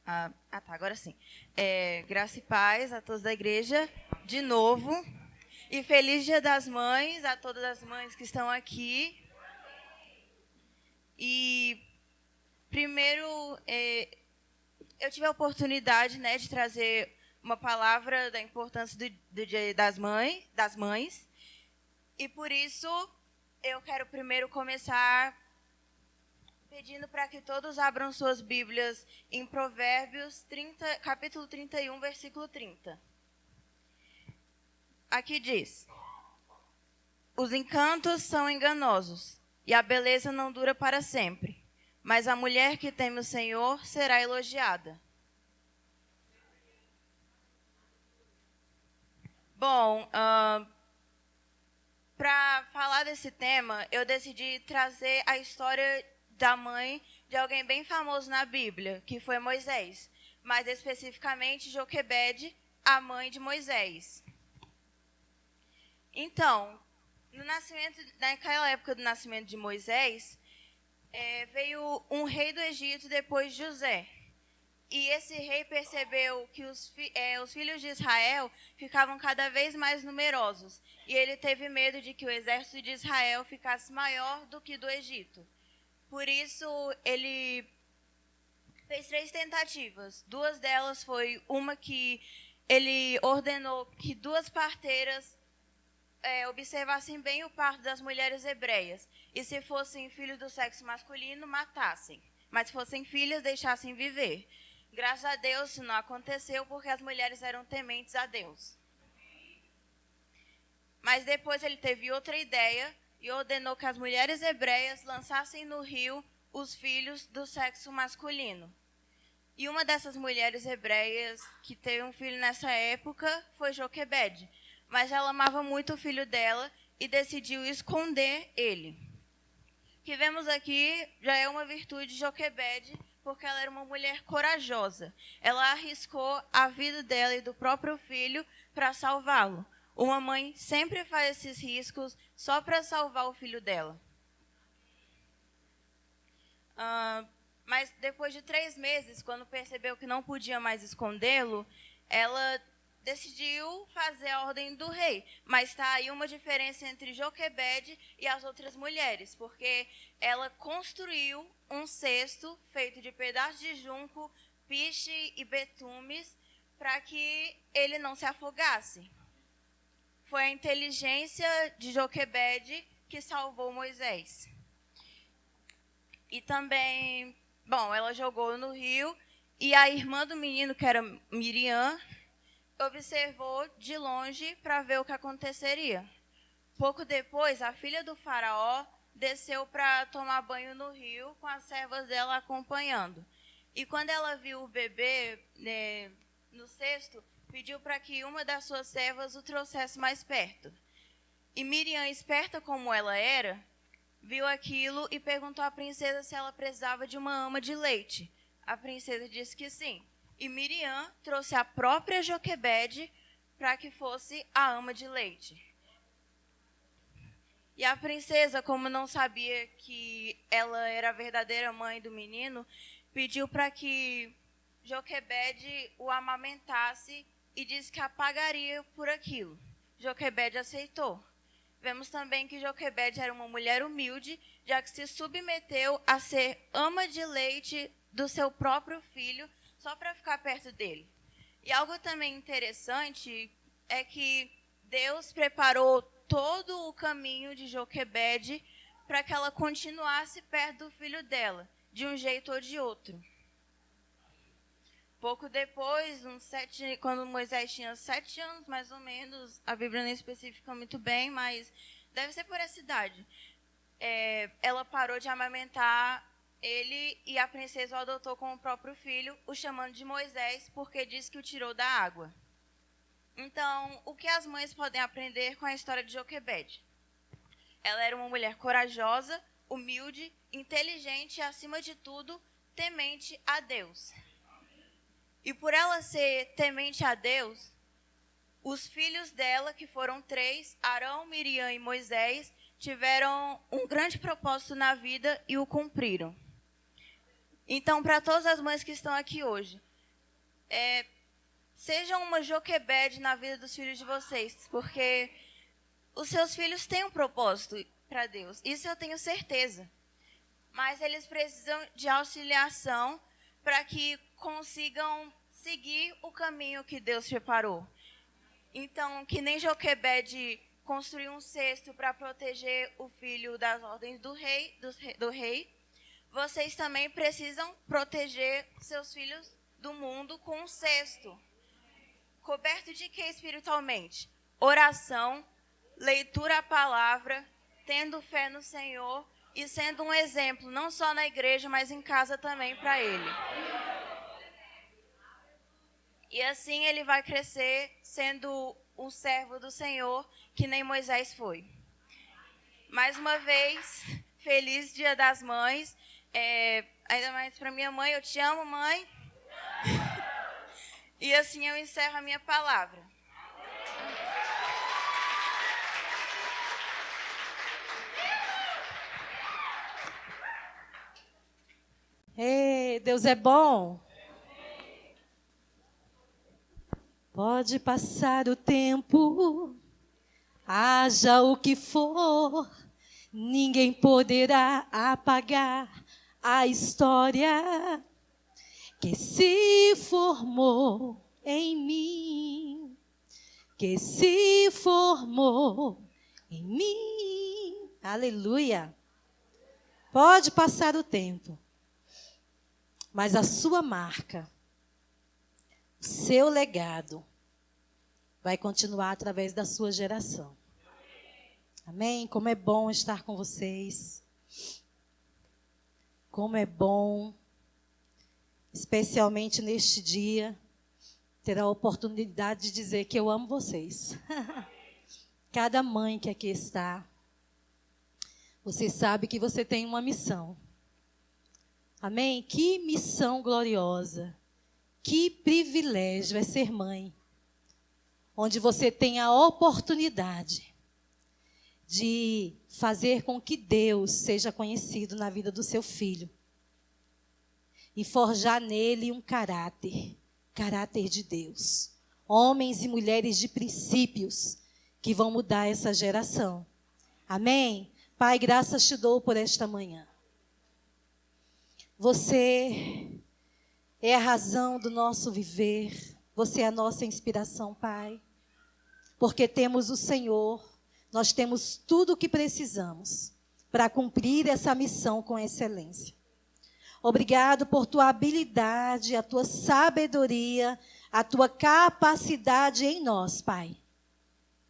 Tá, agora sim. Graça e paz a todos da igreja, de novo. E feliz Dia das Mães a todas as mães que estão aqui. E primeiro, eu tive a oportunidade, né, de trazer uma palavra da importância do Dia das Mães. E por isso, eu quero primeiro começar pedindo para que todos abram suas Bíblias em Provérbios 30, capítulo 31, versículo 30. Aqui diz: os encantos são enganosos, e a beleza não dura para sempre, mas a mulher que teme o Senhor será elogiada. Bom, para falar desse tema, eu decidi trazer a história da mãe de alguém bem famoso na Bíblia, que foi Moisés, mais especificamente Joquebede, a mãe de Moisés. Então, naquela época do nascimento de Moisés, veio um rei do Egito depois de José. E esse rei percebeu que os filhos de Israel ficavam cada vez mais numerosos. E ele teve medo de que o exército de Israel ficasse maior do que do Egito. Por isso, ele fez 3 tentativas. 2 delas foi uma que ele ordenou que 2 parteiras observassem bem o parto das mulheres hebreias. E se fossem filhos do sexo masculino, matassem. Mas se fossem filhas, deixassem viver. Graças a Deus isso não aconteceu porque as mulheres eram tementes a Deus. Mas depois ele teve outra ideia e ordenou que as mulheres hebreias lançassem no rio os filhos do sexo masculino. E uma dessas mulheres hebreias que teve um filho nessa época foi Joquebede. Mas ela amava muito o filho dela e decidiu esconder ele. O que vemos aqui já é uma virtude de Joquebede, porque ela era uma mulher corajosa. Ela arriscou a vida dela e do próprio filho para salvá-lo. Uma mãe sempre faz esses riscos só para salvar o filho dela. Mas depois de 3 meses, quando percebeu que não podia mais escondê-lo, ela decidiu fazer a ordem do rei. Mas está aí uma diferença entre Joquebede e as outras mulheres, porque ela construiu um cesto feito de pedaços de junco, piche e betumes para que ele não se afogasse. Foi a inteligência de Joquebede que salvou Moisés. E também, ela jogou no rio e a irmã do menino, que era Miriam, observou de longe para ver o que aconteceria. Pouco depois, a filha do faraó desceu para tomar banho no rio com as servas dela acompanhando. E quando ela viu o bebê no cesto, pediu para que uma das suas servas o trouxesse mais perto. E Miriam, esperta como ela era, viu aquilo e perguntou à princesa se ela precisava de uma ama de leite. A princesa disse que sim. E Miriam trouxe a própria Joquebede para que fosse a ama de leite. E a princesa, como não sabia que ela era a verdadeira mãe do menino, pediu para que Joquebede o amamentasse e disse que a pagaria por aquilo. Joquebede aceitou. Vemos também que Joquebede era uma mulher humilde, já que se submeteu a ser ama de leite do seu próprio filho, só para ficar perto dele. E algo também interessante é que Deus preparou todo o caminho de Joquebede para que ela continuasse perto do filho dela, de um jeito ou de outro. Pouco depois, quando Moisés tinha 7 anos, mais ou menos, a Bíblia não especifica muito bem, mas deve ser por essa idade, ela parou de amamentar ele e a princesa o adotou como o próprio filho, o chamando de Moisés, porque disse que o tirou da água. Então, o que as mães podem aprender com a história de Joquebede? Ela era uma mulher corajosa, humilde, inteligente e, acima de tudo, temente a Deus. E por ela ser temente a Deus, os filhos dela, que foram 3, Arão, Miriam e Moisés, tiveram um grande propósito na vida e o cumpriram. Então, para todas as mães que estão aqui hoje, Seja uma Joquebede na vida dos filhos de vocês, porque os seus filhos têm um propósito para Deus, isso eu tenho certeza. Mas eles precisam de auxiliação para que consigam seguir o caminho que Deus preparou. Então, que nem Joquebede construiu um cesto para proteger o filho das ordens do rei, vocês também precisam proteger seus filhos do mundo com um cesto. Coberto de quê espiritualmente? Oração, leitura da palavra, tendo fé no Senhor e sendo um exemplo, não só na igreja, mas em casa também para ele. E assim ele vai crescer sendo um servo do Senhor, que nem Moisés foi. Mais uma vez, feliz Dia das Mães. Ainda mais para minha mãe, eu te amo, mãe. E assim eu encerro a minha palavra. Ei, Deus é bom. Pode passar o tempo, haja o que for, ninguém poderá apagar a história que se formou em mim, que se formou em mim. Aleluia. Pode passar o tempo, mas a sua marca, o seu legado, vai continuar através da sua geração. Amém? Como é bom estar com vocês. Como é bom, especialmente neste dia, ter a oportunidade de dizer que eu amo vocês. Cada mãe que aqui está, você sabe que você tem uma missão. Amém? Que missão gloriosa. Que privilégio é ser mãe. Onde você tem a oportunidade de fazer com que Deus seja conhecido na vida do seu filho. E forjar nele um caráter de Deus. Homens e mulheres de princípios que vão mudar essa geração. Amém? Pai, graças te dou por esta manhã. Você é a razão do nosso viver. Você é a nossa inspiração, Pai. Porque temos o Senhor, nós temos tudo o que precisamos para cumprir essa missão com excelência. Obrigado por tua habilidade, a tua sabedoria, a tua capacidade em nós, Pai,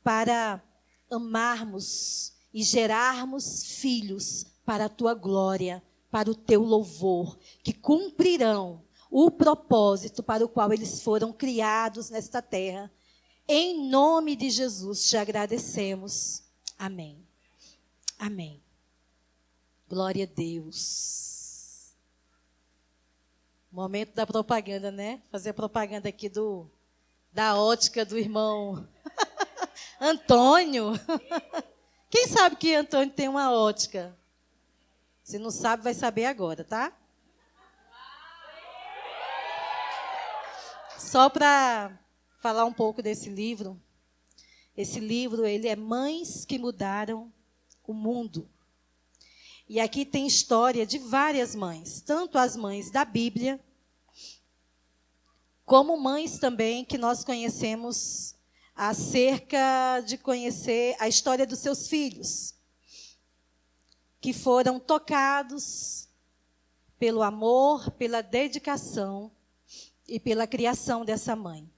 para amarmos e gerarmos filhos para a tua glória, para o teu louvor, que cumprirão o propósito para o qual eles foram criados nesta terra. Em nome de Jesus te agradecemos. Amém. Amém. Glória a Deus. Momento da propaganda, né? Fazer propaganda aqui da ótica do irmão Antônio. Quem sabe que Antônio tem uma ótica? Se não sabe, vai saber agora, tá? Só para falar um pouco desse livro. Esse livro, ele é Mães que Mudaram o Mundo. E aqui tem história de várias mães, tanto as mães da Bíblia, como mães também que nós conhecemos acerca de conhecer a história dos seus filhos, que foram tocados pelo amor, pela dedicação e pela criação dessa mãe.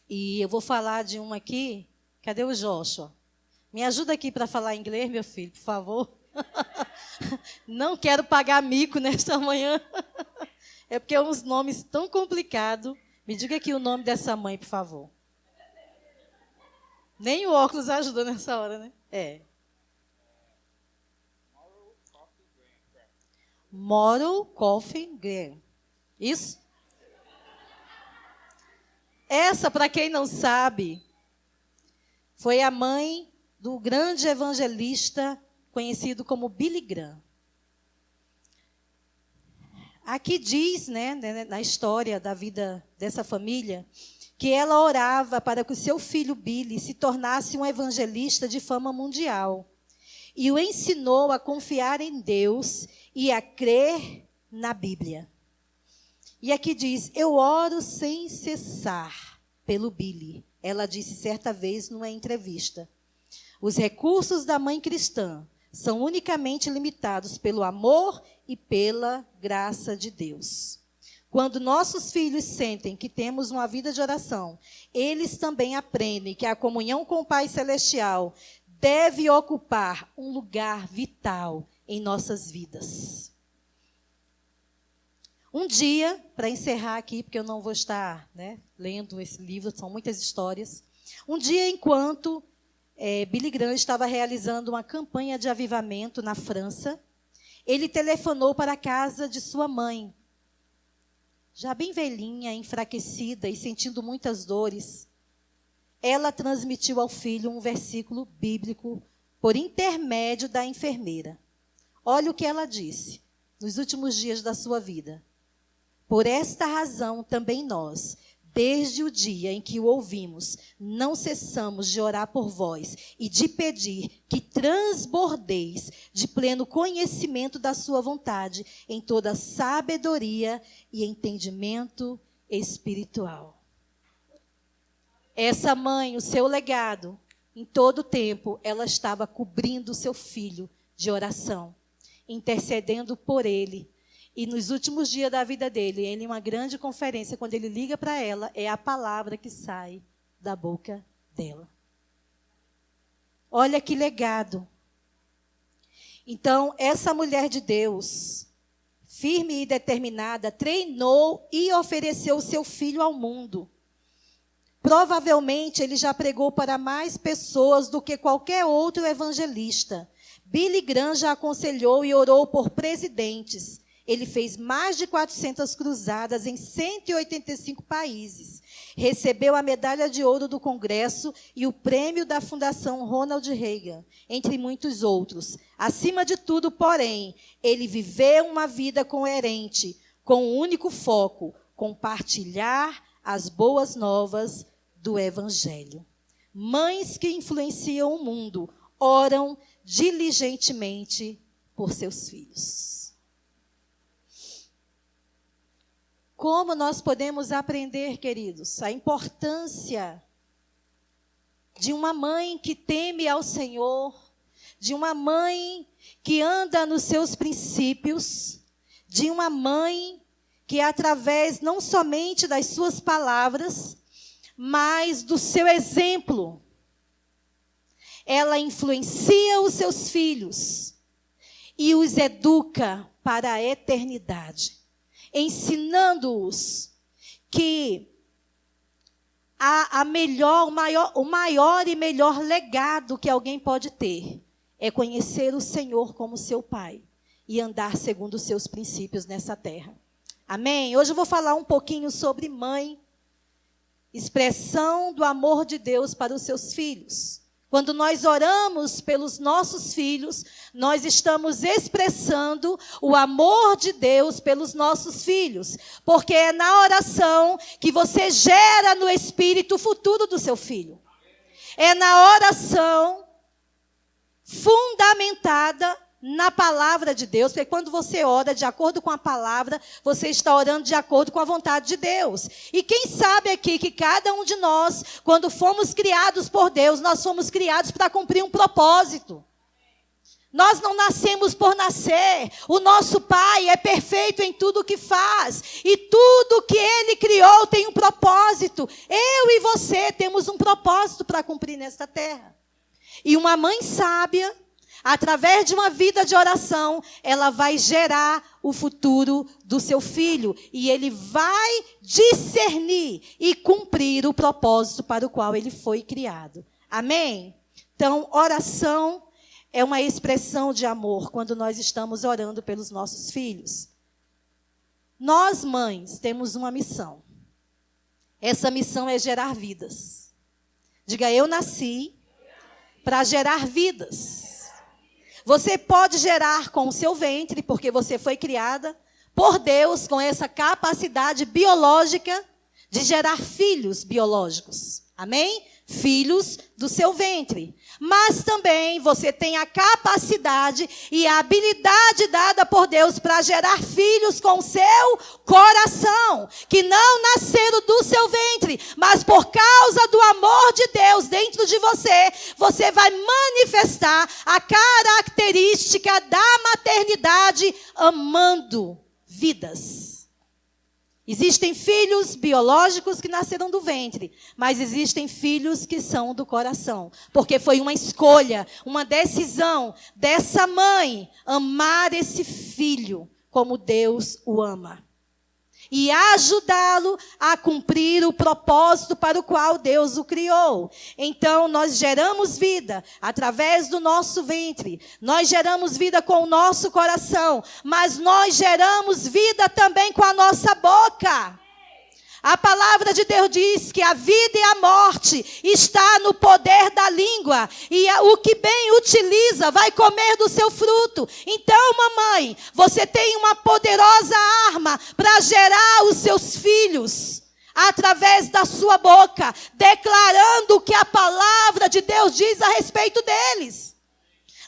E eu vou falar de uma aqui. Cadê o Joshua? Me ajuda aqui para falar inglês, meu filho, por favor. Não quero pagar mico nesta manhã. É porque é uns nomes tão complicados. Me diga aqui o nome dessa mãe, por favor. Nem o óculos ajuda nessa hora, né? É. Moral Coffee Graham. Isso? Essa, para quem não sabe, foi a mãe do grande evangelista conhecido como Billy Graham. aqui diz, né, na história da vida dessa família, que ela orava para que o seu filho Billy se tornasse um evangelista de fama mundial. E o ensinou a confiar em Deus e a crer na Bíblia. E aqui diz, eu oro sem cessar pelo Billy. Ela disse certa vez numa entrevista. Os recursos da mãe cristã são unicamente limitados pelo amor e pela graça de Deus. Quando nossos filhos sentem que temos uma vida de oração, eles também aprendem que a comunhão com o Pai Celestial deve ocupar um lugar vital em nossas vidas. Um dia, para encerrar aqui, porque eu não vou estar, né, lendo esse livro, são muitas histórias. Um dia, enquanto Billy Graham estava realizando uma campanha de avivamento na França, ele telefonou para a casa de sua mãe, já bem velhinha, enfraquecida e sentindo muitas dores. Ela transmitiu ao filho um versículo bíblico por intermédio da enfermeira. Olha o que ela disse nos últimos dias da sua vida. Por esta razão também nós, desde o dia em que o ouvimos, não cessamos de orar por vós e de pedir que transbordeis de pleno conhecimento da sua vontade em toda sabedoria e entendimento espiritual. Essa mãe, o seu legado, em todo o tempo, ela estava cobrindo o seu filho de oração, intercedendo por ele. E nos últimos dias da vida dele, em uma grande conferência, quando ele liga para ela, é a palavra que sai da boca dela. Olha que legado. Então, essa mulher de Deus, firme e determinada, treinou e ofereceu o seu filho ao mundo. Provavelmente, ele já pregou para mais pessoas do que qualquer outro evangelista. Billy Graham já aconselhou e orou por presidentes. Ele fez mais de 400 cruzadas em 185 países. Recebeu a medalha de ouro do Congresso e o prêmio da Fundação Ronald Reagan, entre muitos outros. Acima de tudo, porém, ele viveu uma vida coerente, com um único foco: compartilhar as boas novas do Evangelho. Mães que influenciam o mundo oram diligentemente por seus filhos. Como nós podemos aprender, queridos, a importância de uma mãe que teme ao Senhor, de uma mãe que anda nos seus princípios, de uma mãe que, através não somente das suas palavras, mas do seu exemplo, ela influencia os seus filhos e os educa para a eternidade, ensinando-os que o maior e melhor legado que alguém pode ter é conhecer o Senhor como seu Pai e andar segundo os seus princípios nessa terra. Amém? Hoje eu vou falar um pouquinho sobre mãe, expressão do amor de Deus para os seus filhos. Quando nós oramos pelos nossos filhos, nós estamos expressando o amor de Deus pelos nossos filhos. Porque é na oração que você gera no espírito o futuro do seu filho. É na oração fundamentada na palavra de Deus, porque quando você ora de acordo com a palavra, você está orando de acordo com a vontade de Deus. E quem sabe aqui que cada um de nós, quando fomos criados por Deus, nós fomos criados para cumprir um propósito. Nós não nascemos por nascer. O nosso Pai é perfeito em tudo o que faz. E tudo que Ele criou tem um propósito. Eu e você temos um propósito para cumprir nesta terra. E uma mãe sábia, através de uma vida de oração, ela vai gerar o futuro do seu filho. E ele vai discernir e cumprir o propósito para o qual ele foi criado. Amém? Então, oração é uma expressão de amor quando nós estamos orando pelos nossos filhos. Nós, mães, temos uma missão. Essa missão é gerar vidas. Diga, eu nasci para gerar vidas. Você pode gerar com o seu ventre, porque você foi criada por Deus com essa capacidade biológica de gerar filhos biológicos. Amém? Filhos do seu ventre. Mas também você tem a capacidade e a habilidade dada por Deus para gerar filhos com o seu coração, que não nasceram do seu ventre, mas por causa do amor de Deus dentro de você, você vai manifestar a característica da maternidade amando vidas. Existem filhos biológicos que nasceram do ventre, mas existem filhos que são do coração, porque foi uma escolha, uma decisão dessa mãe amar esse filho como Deus o ama e ajudá-lo a cumprir o propósito para o qual Deus o criou. Então, nós geramos vida através do nosso ventre, nós geramos vida com o nosso coração, mas nós geramos vida também com a nossa boca. A palavra de Deus diz que a vida e a morte está no poder da língua. E o que bem utiliza vai comer do seu fruto. Então, mamãe, você tem uma poderosa arma para gerar os seus filhos através da sua boca, declarando o que a palavra de Deus diz a respeito deles.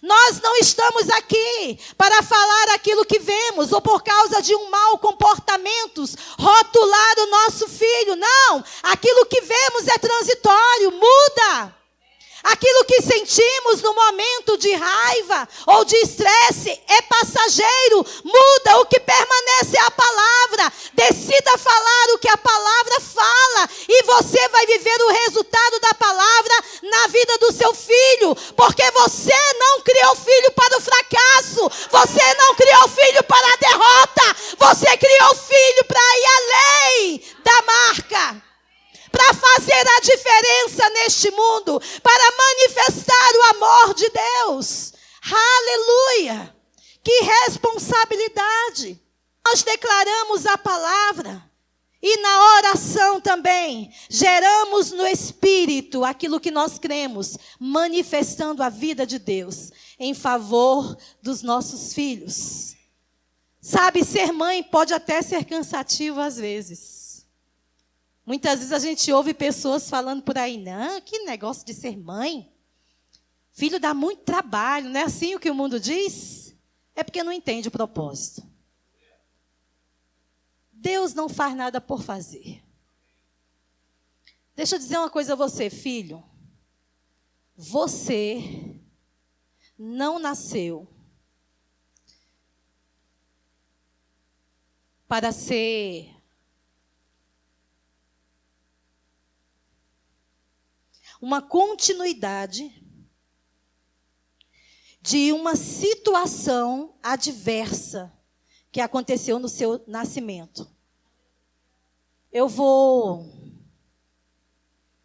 Nós não estamos aqui para falar aquilo que vemos, ou por causa de um mau comportamento, rotular o nosso filho. Não, aquilo que vemos é transitório, muda. Aquilo que sentimos no momento de raiva ou de estresse é passageiro, muda. O que permanece é a palavra. Decida falar o que a palavra fala e você vai viver o resultado da palavra na vida do seu filho, porque você não criou filho para o fracasso, você não criou filho para a derrota, você criou filho para ir além da marca, para fazer a diferença neste mundo, para manifestar o amor de Deus. Aleluia! Que responsabilidade! Nós declaramos a palavra e na oração também geramos no Espírito aquilo que nós cremos, manifestando a vida de Deus em favor dos nossos filhos. Sabe, ser mãe pode até ser cansativo às vezes. Muitas vezes a gente ouve pessoas falando por aí, não, que negócio de ser mãe. Filho dá muito trabalho, não é assim o que o mundo diz? É porque não entende o propósito. Deus não faz nada por fazer. Deixa eu dizer uma coisa a você, filho. Você não nasceu para ser uma continuidade de uma situação adversa que aconteceu no seu nascimento. Eu vou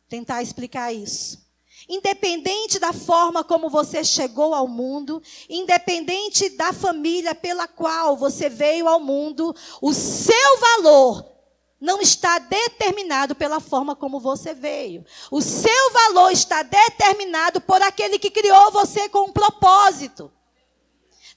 tentar explicar isso. Independente da forma como você chegou ao mundo, independente da família pela qual você veio ao mundo, o seu valor não está determinado pela forma como você veio. O seu valor está determinado por aquele que criou você com um propósito.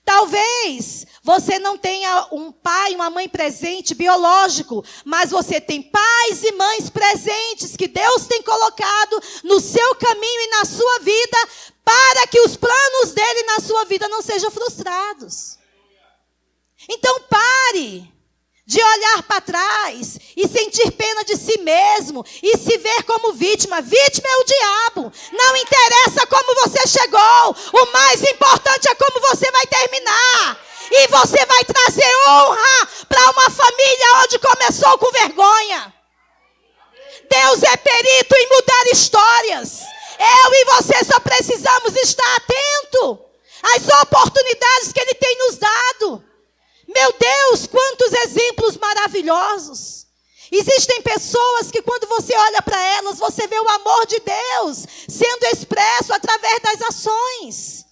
Talvez você não tenha um pai e uma mãe presente biológico, mas você tem pais e mães presentes que Deus tem colocado no seu caminho e na sua vida para que os planos dele na sua vida não sejam frustrados. Então pare de olhar para trás e sentir pena de si mesmo e se ver como vítima. Vítima é o diabo. Não interessa como você chegou. O mais importante é como você vai terminar. E você vai trazer honra para uma família onde começou com vergonha. Deus é perito em mudar histórias. Eu e você só precisamos estar atento às oportunidades que Ele tem nos dado. Meu Deus, quantos exemplos maravilhosos. Existem pessoas que quando você olha para elas, você vê o amor de Deus sendo expresso através das ações.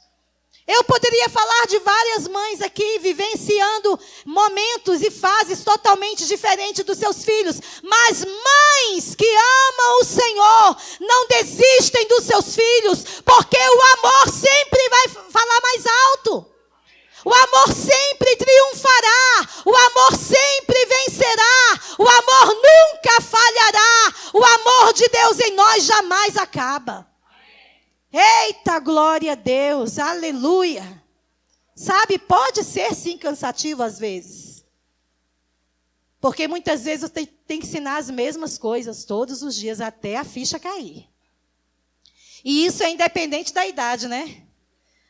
Eu poderia falar de várias mães aqui, vivenciando momentos e fases totalmente diferentes dos seus filhos. Mas mães que amam o Senhor, não desistem dos seus filhos, porque o amor sempre vai falar mais alto. O amor sempre triunfará. O amor sempre vencerá. O amor nunca falhará. O amor de Deus em nós jamais acaba. Eita, glória a Deus. Aleluia. Sabe, pode ser sim cansativo às vezes. Porque muitas vezes eu tenho que ensinar as mesmas coisas todos os dias até a ficha cair. E isso é independente da idade, né?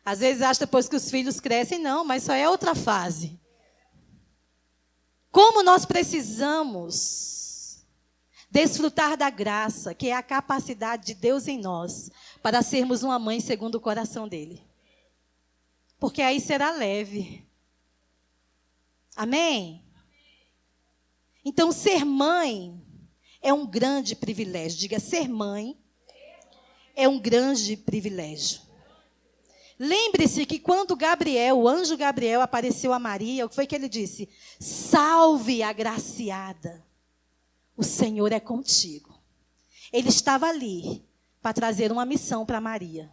Às vezes acha depois que os filhos crescem, não, mas só é outra fase. Como nós precisamos desfrutar da graça, que é a capacidade de Deus em nós, para sermos uma mãe segundo o coração dele. Porque aí será leve. Amém? Então, ser mãe é um grande privilégio. Diga, ser mãe é um grande privilégio. Lembre-se que quando Gabriel, o anjo Gabriel, apareceu a Maria, o que foi que ele disse? Salve, agraciada, o Senhor é contigo. Ele estava ali para trazer uma missão para Maria.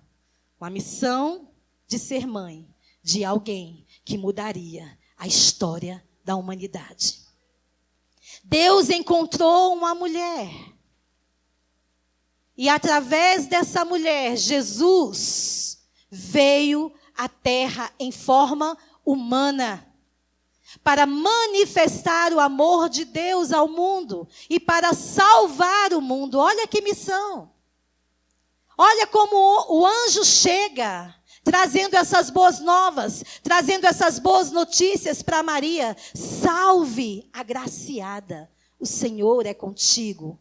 Uma missão de ser mãe de alguém que mudaria a história da humanidade. Deus encontrou uma mulher. E através dessa mulher, Jesus veio à terra em forma humana para manifestar o amor de Deus ao mundo e para salvar o mundo. Olha que missão. Olha como o anjo chega trazendo essas boas novas, trazendo essas boas notícias para Maria. Salve, agraciada, o Senhor é contigo.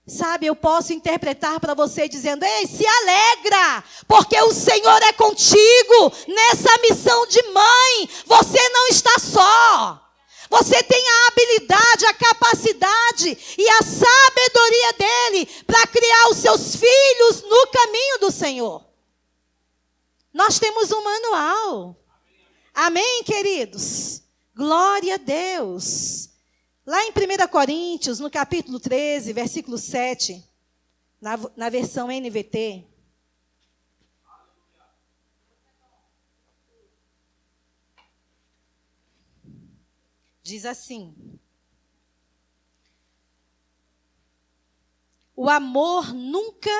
Sabe, eu posso interpretar para você dizendo, ei, se alegra, porque o Senhor é contigo nessa missão de mãe. Você não está só. Você tem a habilidade, a capacidade e a sabedoria dele para criar os seus filhos no caminho do Senhor. Nós temos um manual. Amém, queridos? Glória a Deus. Lá em 1 Coríntios, no capítulo 13, versículo 7, na versão NVT, diz assim: o amor nunca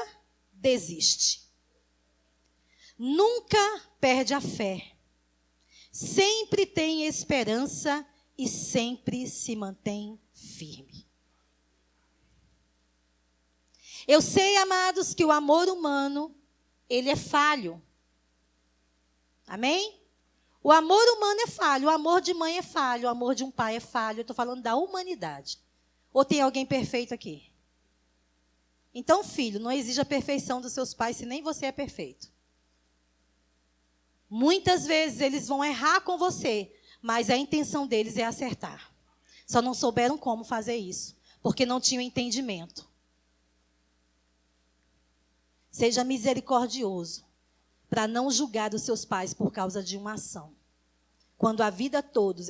desiste, nunca perde a fé, sempre tem esperança e sempre se mantém firme. Eu sei, amados, que o amor humano, ele é falho. Amém? O amor humano é falho, o amor de mãe é falho, o amor de um pai é falho. Eu estou falando da humanidade. Ou tem alguém perfeito aqui? Então, filho, não exija a perfeição dos seus pais se nem você é perfeito. Muitas vezes eles vão errar com você, mas a intenção deles é acertar. Só não souberam como fazer isso, porque não tinham entendimento. Seja misericordioso, para não julgar os seus pais por causa de uma ação. Quando a vida toda,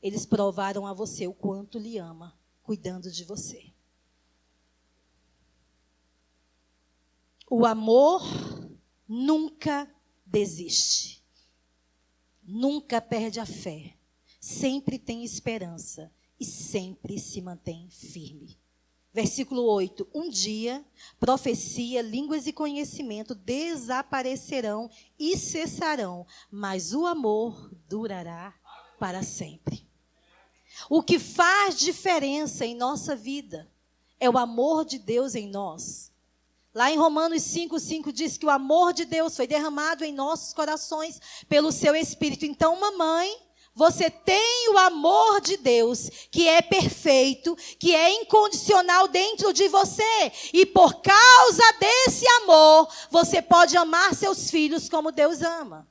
eles provaram a você o quanto lhe ama, cuidando de você. O amor nunca desiste. Nunca perde a fé, sempre tem esperança e sempre se mantém firme. Versículo 8. Um dia, profecia, línguas e conhecimento desaparecerão e cessarão, mas o amor durará para sempre. O que faz diferença em nossa vida é o amor de Deus em nós. Lá em Romanos 5:5 diz que o amor de Deus foi derramado em nossos corações pelo seu Espírito. Então, mamãe, você tem o amor de Deus, que é perfeito, que é incondicional dentro de você. E por causa desse amor, você pode amar seus filhos como Deus ama.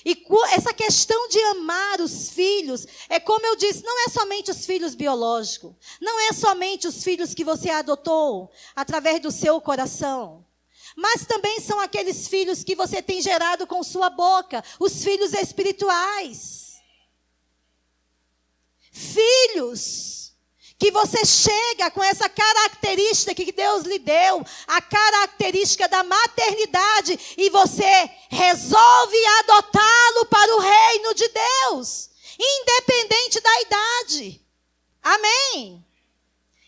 E essa questão de amar os filhos, é como eu disse, não é somente os filhos biológicos. Não é somente os filhos que você adotou através do seu coração. Mas também são aqueles filhos que você tem gerado com sua boca, os filhos espirituais. Filhos que você chega com essa característica que Deus lhe deu, a característica da maternidade, e você resolve adotá-lo para o reino de Deus, independente da idade. Amém?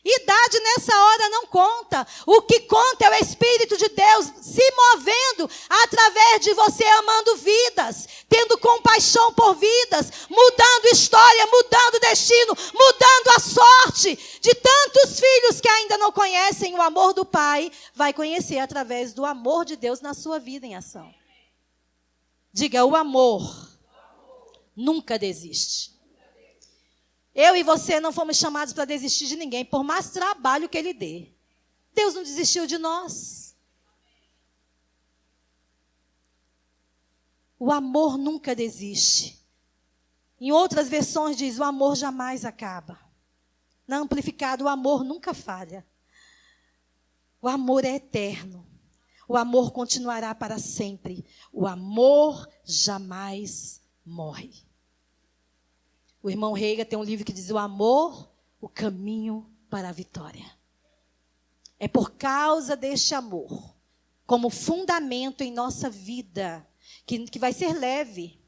Idade nessa hora não conta. O que conta é o Espírito de Deus se movendo através de você, amando vidas, tendo compaixão por vidas, mudando história, mudando destino, mudando a sorte de tantos filhos que ainda não conhecem o amor do Pai. Vai conhecer através do amor de Deus na sua vida em ação. Diga, o amor nunca desiste. Eu e você não fomos chamados para desistir de ninguém, por mais trabalho que Ele dê. Deus não desistiu de nós. O amor nunca desiste. Em outras versões diz, o amor jamais acaba. Na Amplificado, o amor nunca falha. O amor é eterno. O amor continuará para sempre. O amor jamais morre. O irmão Reiga tem um livro que diz o amor, o caminho para a vitória. É por causa deste amor, como fundamento em nossa vida, que vai ser leve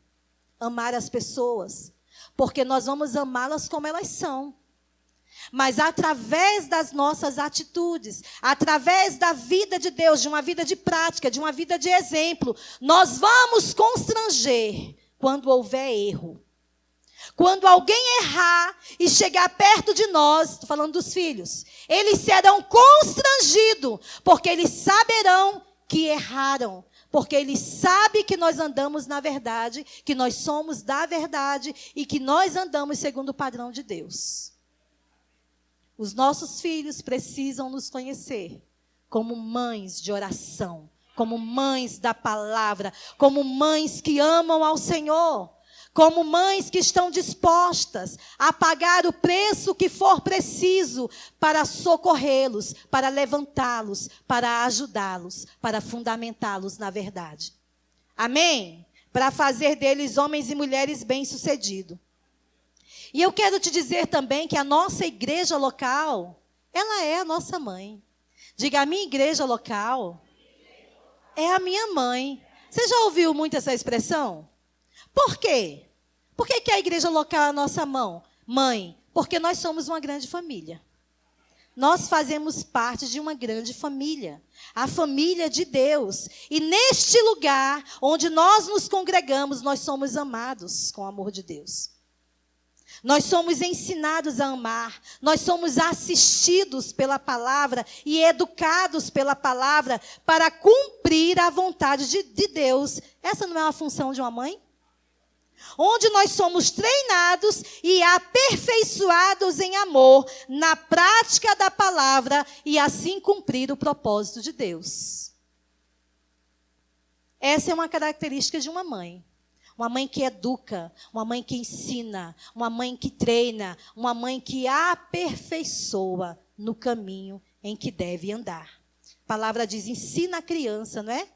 amar as pessoas, porque nós vamos amá-las como elas são. Mas através das nossas atitudes, através da vida de Deus, de uma vida de prática, de uma vida de exemplo, nós vamos constranger quando houver erro. Quando alguém errar e chegar perto de nós, estou falando dos filhos, eles serão constrangidos, porque eles saberão que erraram, porque eles sabem que nós andamos na verdade, que nós somos da verdade e que nós andamos segundo o padrão de Deus. Os nossos filhos precisam nos conhecer como mães de oração, como mães da palavra, como mães que amam ao Senhor, como mães que estão dispostas a pagar o preço que for preciso para socorrê-los, para levantá-los, para ajudá-los, para fundamentá-los na verdade. Amém? Para fazer deles homens e mulheres bem-sucedidos. E eu quero te dizer também que a nossa igreja local, ela é a nossa mãe. Diga, a minha igreja local é a minha mãe. Você já ouviu muito essa expressão? Por quê? Por que a igreja local é a nossa mãe? Porque nós somos uma grande família. Nós fazemos parte de uma grande família, a família de Deus. E neste lugar onde nós nos congregamos, nós somos amados com o amor de Deus. Nós somos ensinados a amar, nós somos assistidos pela palavra e educados pela palavra para cumprir a vontade de Deus. Essa não é uma função de uma mãe? Onde nós somos treinados e aperfeiçoados em amor, na prática da palavra, e assim cumprir o propósito de Deus. Essa é uma característica de uma mãe. Uma mãe que educa, uma mãe que ensina, uma mãe que treina, uma mãe que aperfeiçoa no caminho em que deve andar. A palavra diz, ensina a criança, não é?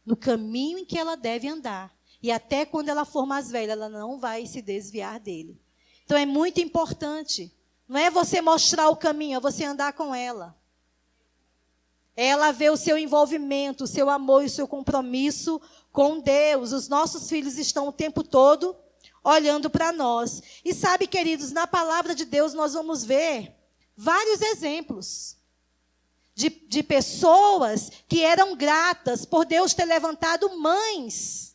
No caminho em que ela deve andar. E até quando ela for mais velha, ela não vai se desviar dele. Então é muito importante. Não é você mostrar o caminho, é você andar com ela. É ela ver o seu envolvimento, o seu amor e o seu compromisso com Deus. Os nossos filhos estão o tempo todo olhando para nós. E sabe, queridos, na palavra de Deus nós vamos ver vários exemplos de pessoas que eram gratas por Deus ter levantado mães.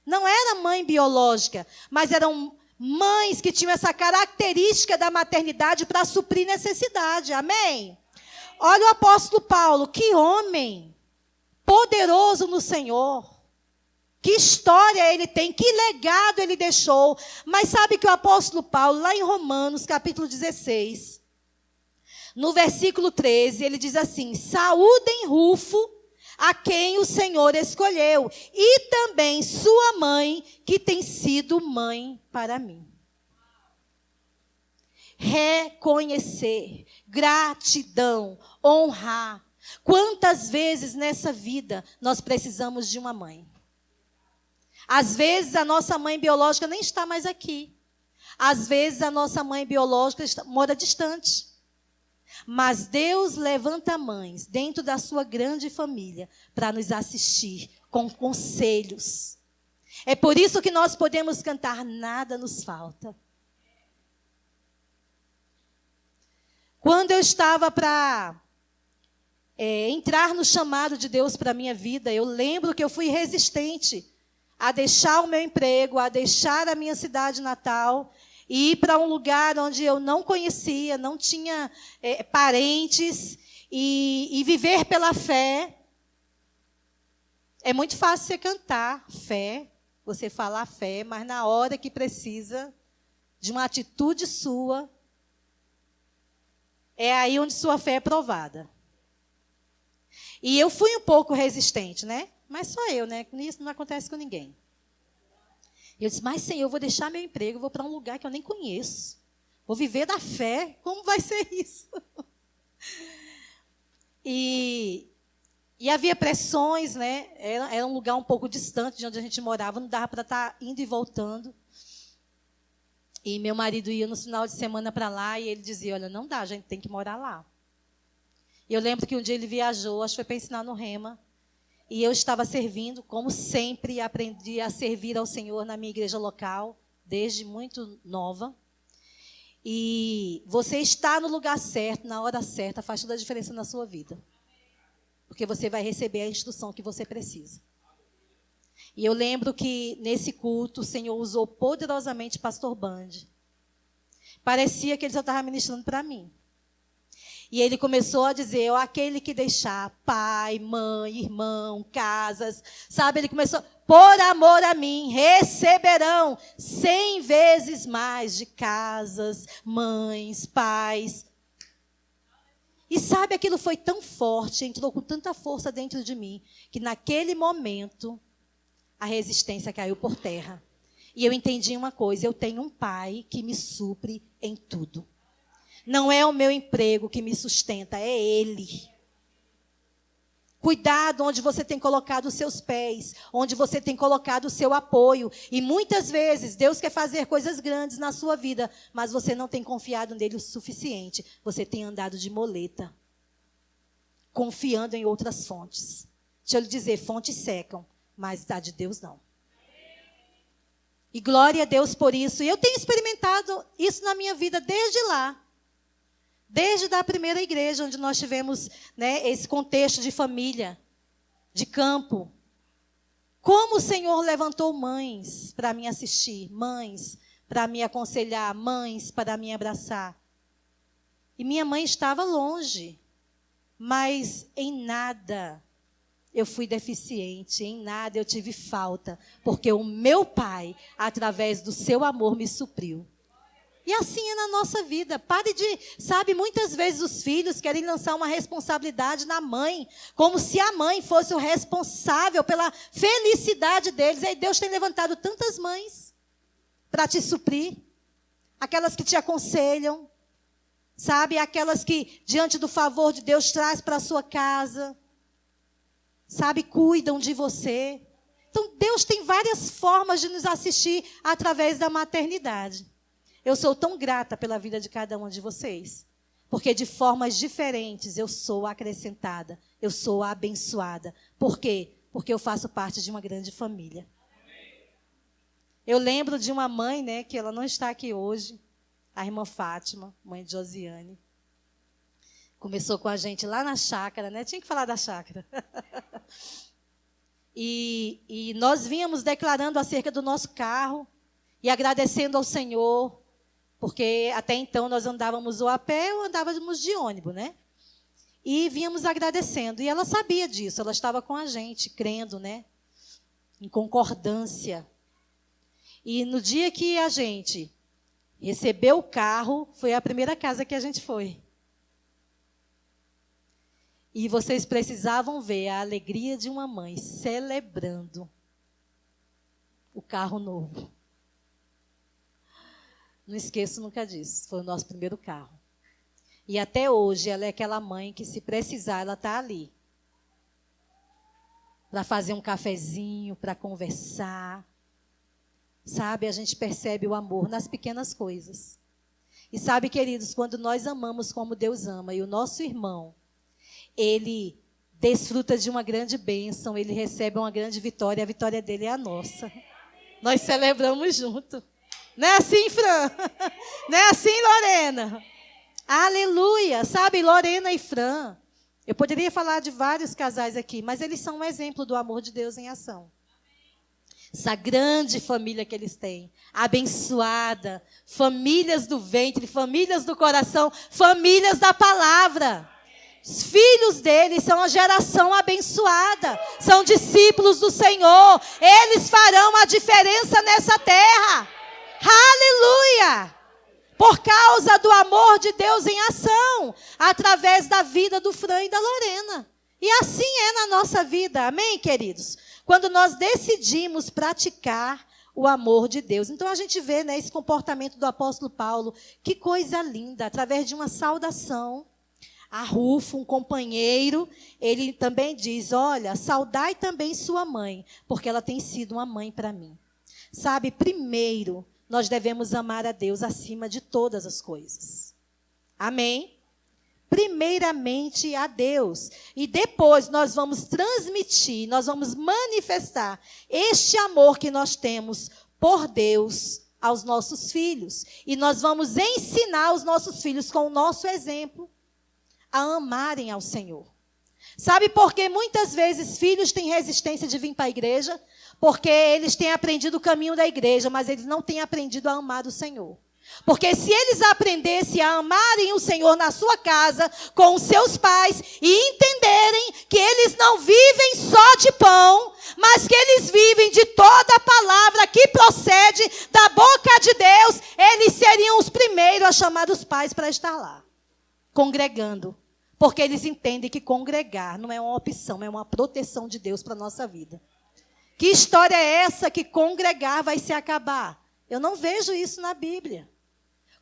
Não era mãe biológica, mas eram mães que tinham essa característica da maternidade para suprir necessidade. Amém? Olha o apóstolo Paulo, que homem poderoso no Senhor. Que história ele tem, que legado ele deixou. Mas sabe que o apóstolo Paulo, lá em Romanos, capítulo 16, no versículo 13, ele diz assim, saúdem Rufo, a quem o Senhor escolheu, e também sua mãe, que tem sido mãe para mim. Reconhecer, gratidão, honrar. Quantas vezes nessa vida nós precisamos de uma mãe? Às vezes a nossa mãe biológica nem está mais aqui. Às vezes a nossa mãe biológica mora distante. Mas Deus levanta mães dentro da sua grande família para nos assistir com conselhos. É por isso que nós podemos cantar Nada Nos Falta. Quando eu estava para entrar no chamado de Deus para a minha vida, eu lembro que eu fui resistente a deixar o meu emprego, a deixar a minha cidade natal e ir para um lugar onde eu não conhecia, não tinha parentes e viver pela fé. É muito fácil você cantar fé, você falar fé, mas na hora que precisa de uma atitude sua, é aí onde sua fé é provada. E eu fui um pouco resistente, né? Mas só eu, né? Isso não acontece com ninguém. Eu disse, mas Senhor, eu vou deixar meu emprego, vou para um lugar que eu nem conheço. Vou viver da fé. Como vai ser isso? E havia pressões, né? Era um lugar um pouco distante de onde a gente morava, não dava para estar indo e voltando. E meu marido ia no final de semana para lá e ele dizia, olha, não dá, a gente tem que morar lá. E eu lembro que um dia ele viajou, acho que foi para ensinar no Rema, e eu estava servindo, como sempre, aprendi a servir ao Senhor na minha igreja local, desde muito nova. E você estar no lugar certo, na hora certa, faz toda a diferença na sua vida. Porque você vai receber a instrução que você precisa. E eu lembro que nesse culto o Senhor usou poderosamente Pastor Band. Parecia que ele só estava ministrando para mim. E ele começou a dizer, aquele que deixar pai, mãe, irmão, casas, sabe? Ele começou, por amor a mim, receberão 100 vezes mais de casas, mães, pais. E sabe, aquilo foi tão forte, entrou com tanta força dentro de mim, que naquele momento a resistência caiu por terra. E eu entendi uma coisa, eu tenho um pai que me supre em tudo. Não é o meu emprego que me sustenta, é Ele. Cuidado onde você tem colocado os seus pés, onde você tem colocado o seu apoio. E muitas vezes Deus quer fazer coisas grandes na sua vida, mas você não tem confiado nele o suficiente. Você tem andado de moleta, confiando em outras fontes. Deixa eu lhe dizer, fontes secam, mas a de Deus não. E glória a Deus por isso. E eu tenho experimentado isso na minha vida desde lá. Desde a primeira igreja, onde nós tivemos, né, esse contexto de família, de campo. Como o Senhor levantou mães para me assistir, mães para me aconselhar, mães para me abraçar. E minha mãe estava longe, mas em nada eu fui deficiente, em nada eu tive falta, porque o meu pai, através do seu amor, me supriu. E assim é na nossa vida. Pare de, sabe, muitas vezes os filhos querem lançar uma responsabilidade na mãe, como se a mãe fosse o responsável pela felicidade deles. Aí Deus tem levantado tantas mães para te suprir. Aquelas que te aconselham, sabe, aquelas que, diante do favor de Deus, traz para a sua casa, sabe, cuidam de você. Então, Deus tem várias formas de nos assistir através da maternidade. Eu sou tão grata pela vida de cada um de vocês, porque de formas diferentes eu sou acrescentada, eu sou abençoada. Por quê? Porque eu faço parte de uma grande família. Eu lembro de uma mãe, né, que ela não está aqui hoje, a irmã Fátima, mãe de Josiane. Começou com a gente lá na chácara, né? Tinha que falar da chácara. E nós vínhamos declarando acerca do nosso carro e agradecendo ao Senhor, porque até então nós andávamos ou a pé ou andávamos de ônibus, né? E vínhamos agradecendo. E ela sabia disso, ela estava com a gente, crendo, né? Em concordância. E no dia que a gente recebeu o carro, foi a primeira casa que a gente foi. E vocês precisavam ver a alegria de uma mãe celebrando o carro novo. Não esqueço nunca disso. Foi o nosso primeiro carro. E até hoje ela é aquela mãe que, se precisar, ela está ali. Para fazer um cafezinho, para conversar. Sabe, a gente percebe o amor nas pequenas coisas. E sabe, queridos, quando nós amamos como Deus ama, e o nosso irmão, ele desfruta de uma grande bênção, ele recebe uma grande vitória, a vitória dele é a nossa. Nós celebramos junto. Não é assim, Fran? Não é assim, Lorena? Aleluia! Sabe, Lorena e Fran, eu poderia falar de vários casais aqui, mas eles são um exemplo do amor de Deus em ação. Essa grande família que eles têm, abençoada, famílias do ventre, famílias do coração, famílias da palavra. Os filhos deles são a geração abençoada, são discípulos do Senhor, eles farão a diferença nessa terra. Aleluia! Por causa do amor de Deus em ação, através da vida do Fran e da Lorena. E assim é na nossa vida, amém, queridos? Quando nós decidimos praticar o amor de Deus. Então a gente vê, né, esse comportamento do apóstolo Paulo, que coisa linda, através de uma saudação a Rufo, um companheiro, ele também diz, olha, saudai também sua mãe, porque ela tem sido uma mãe para mim. Sabe, primeiro, nós devemos amar a Deus acima de todas as coisas. Amém? Primeiramente a Deus. E depois nós vamos transmitir, nós vamos manifestar este amor que nós temos por Deus aos nossos filhos. E nós vamos ensinar os nossos filhos com o nosso exemplo a amarem ao Senhor. Sabe por que muitas vezes filhos têm resistência de vir para a igreja? Porque eles têm aprendido o caminho da igreja, mas eles não têm aprendido a amar o Senhor. Porque se eles aprendessem a amarem o Senhor na sua casa, com os seus pais, e entenderem que eles não vivem só de pão, mas que eles vivem de toda a palavra que procede da boca de Deus, eles seriam os primeiros a chamar os pais para estar lá, congregando. Porque eles entendem que congregar não é uma opção, é uma proteção de Deus para a nossa vida. Que história é essa que congregar vai se acabar? Eu não vejo isso na Bíblia.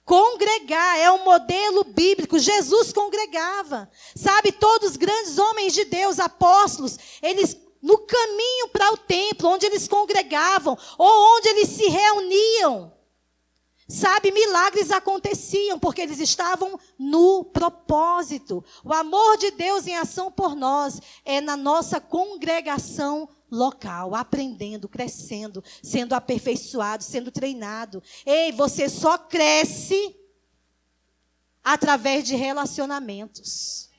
Congregar é um modelo bíblico. Jesus congregava. Sabe, todos os grandes homens de Deus, apóstolos, eles no caminho para o templo, onde eles congregavam, ou onde eles se reuniam, sabe, milagres aconteciam, porque eles estavam no propósito. O amor de Deus em ação por nós é na nossa congregação local, aprendendo, crescendo, sendo aperfeiçoado, sendo treinado. Ei, você só cresce através de relacionamentos.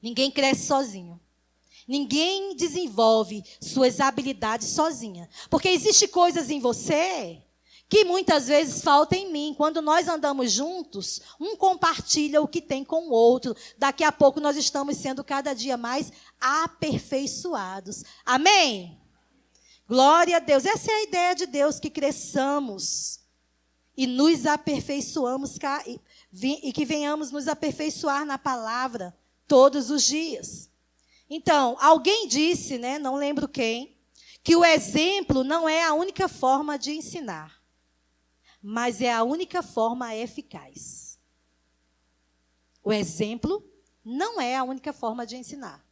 Ninguém cresce sozinho. Ninguém desenvolve suas habilidades sozinha. Porque existem coisas em você que muitas vezes falta em mim. Quando nós andamos juntos, um compartilha o que tem com o outro. Daqui a pouco nós estamos sendo cada dia mais aperfeiçoados. Amém? Glória a Deus. Essa é a ideia de Deus, que cresçamos e nos aperfeiçoamos e que venhamos nos aperfeiçoar na palavra todos os dias. Então, alguém disse, né, não lembro quem, que o exemplo não é a única forma de ensinar, mas é a única forma eficaz. O exemplo não é a única forma de ensinar.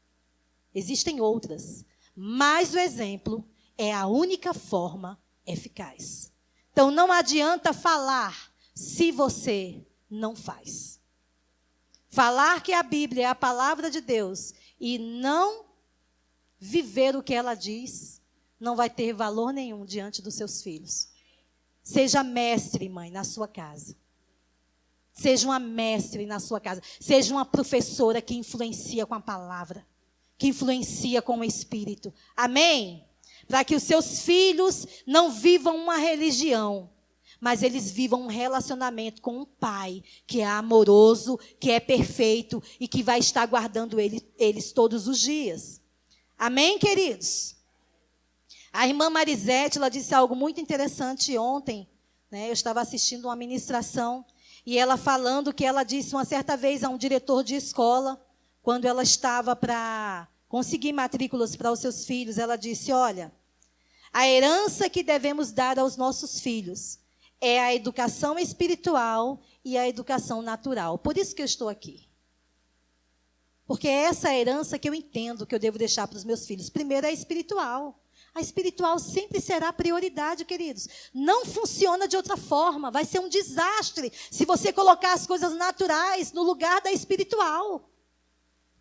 Existem outras, mas o exemplo é a única forma eficaz. Então, não adianta falar se você não faz. Falar que a Bíblia é a palavra de Deus e não viver o que ela diz, não vai ter valor nenhum diante dos seus filhos. Seja mestre, mãe, na sua casa. Seja uma mestre na sua casa. Seja uma professora que influencia com a palavra, que influencia com o Espírito. Amém? Para que os seus filhos não vivam uma religião, mas eles vivam um relacionamento com um pai que é amoroso, que é perfeito e que vai estar guardando eles todos os dias. Amém, queridos? A irmã Marisete, ela disse algo muito interessante ontem, né? Eu estava assistindo uma ministração e ela falando que ela disse uma certa vez a um diretor de escola, quando ela estava para conseguir matrículas para os seus filhos, ela disse, olha, a herança que devemos dar aos nossos filhos é a educação espiritual e a educação natural. Por isso que eu estou aqui. Porque é essa herança que eu entendo que eu devo deixar para os meus filhos. Primeiro é espiritual. A espiritual sempre será prioridade, queridos. Não funciona de outra forma. Vai ser um desastre se você colocar as coisas naturais no lugar da espiritual.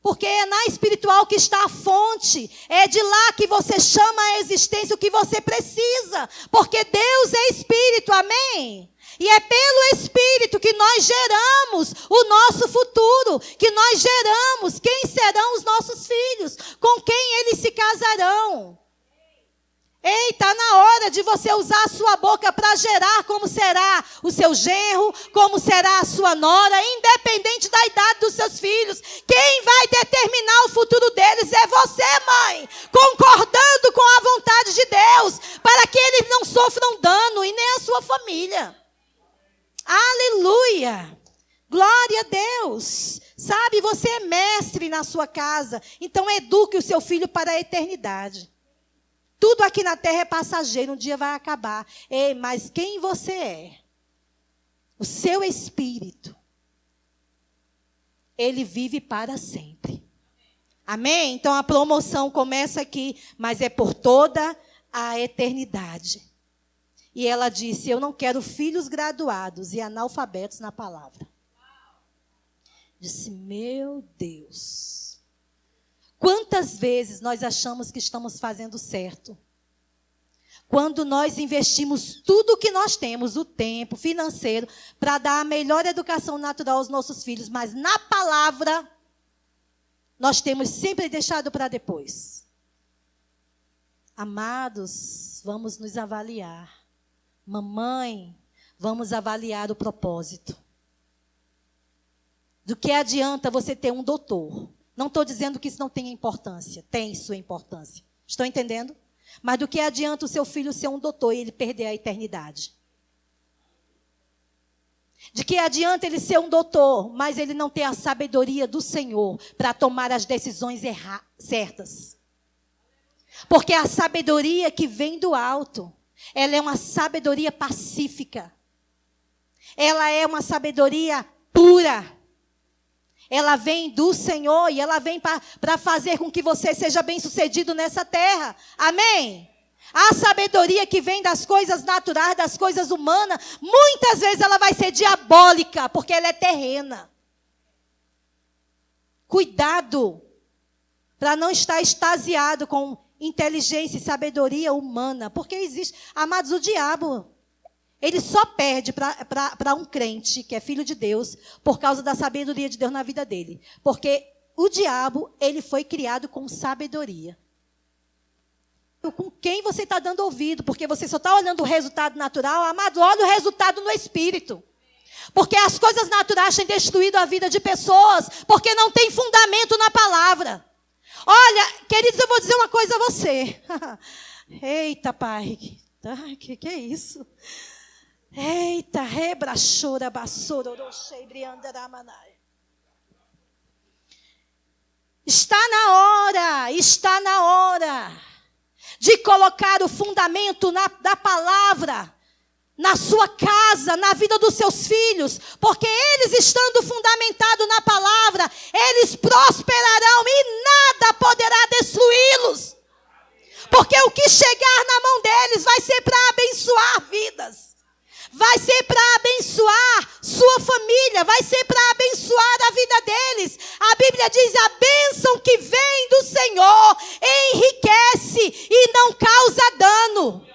Porque é na espiritual que está a fonte. É de lá que você chama à existência o que você precisa. Porque Deus é espírito, amém? E é pelo Espírito que nós geramos o nosso futuro, que nós geramos quem serão os nossos filhos, com quem eles se casarão. Ei, está na hora de você usar a sua boca para gerar como será o seu genro, como será a sua nora, independente da idade dos seus filhos. Quem vai determinar o futuro deles é você, mãe, concordando com a vontade de Deus, para que eles não sofram dano e nem a sua família. Aleluia! Glória a Deus! Sabe, você é mestre na sua casa, então eduque o seu filho para a eternidade. Tudo aqui na terra é passageiro, um dia vai acabar. Ei, mas quem você é? O seu espírito, ele vive para sempre. Amém? Então a promoção começa aqui, mas é por toda a eternidade. E ela disse, eu não quero filhos graduados e analfabetos na palavra. Disse, meu Deus. Quantas vezes nós achamos que estamos fazendo certo? Quando nós investimos tudo o que nós temos, o tempo, financeiro, para dar a melhor educação natural aos nossos filhos, mas na palavra, nós temos sempre deixado para depois. Amados, vamos nos avaliar. Mamãe, vamos avaliar o propósito. Do que adianta você ter um doutor? Não estou dizendo que isso não tenha importância. Tem sua importância. Estão entendendo? Mas do que adianta o seu filho ser um doutor e ele perder a eternidade? De que adianta ele ser um doutor, mas ele não ter a sabedoria do Senhor para tomar as decisões certas? Porque a sabedoria que vem do alto, ela é uma sabedoria pacífica. Ela é uma sabedoria pura. Ela vem do Senhor e ela vem para fazer com que você seja bem-sucedido nessa terra. Amém? A sabedoria que vem das coisas naturais, das coisas humanas, muitas vezes ela vai ser diabólica, porque ela é terrena. Cuidado para não estar extasiado com inteligência e sabedoria humana, porque existe, amados, o diabo, ele só perde para um crente, que é filho de Deus, por causa da sabedoria de Deus na vida dele. Porque o diabo, ele foi criado com sabedoria. Com quem você está dando ouvido? Porque você só está olhando o resultado natural. Amado, olha o resultado no espírito. Porque as coisas naturais têm destruído a vida de pessoas, porque não tem fundamento na palavra. Olha, queridos, eu vou dizer uma coisa a você. Eita, pai, que é isso? Eita, rebrachora, basura, orochei, briandaramanai. Está na hora de colocar o fundamento da palavra na sua casa, na vida dos seus filhos, porque eles estando fundamentados na palavra, eles prosperarão e nada poderá destruí-los. Porque o que chegar na mão deles vai ser para abençoar vidas. Vai ser para abençoar sua família, vai ser para abençoar a vida deles. A Bíblia diz, a bênção que vem do Senhor enriquece e não causa dano.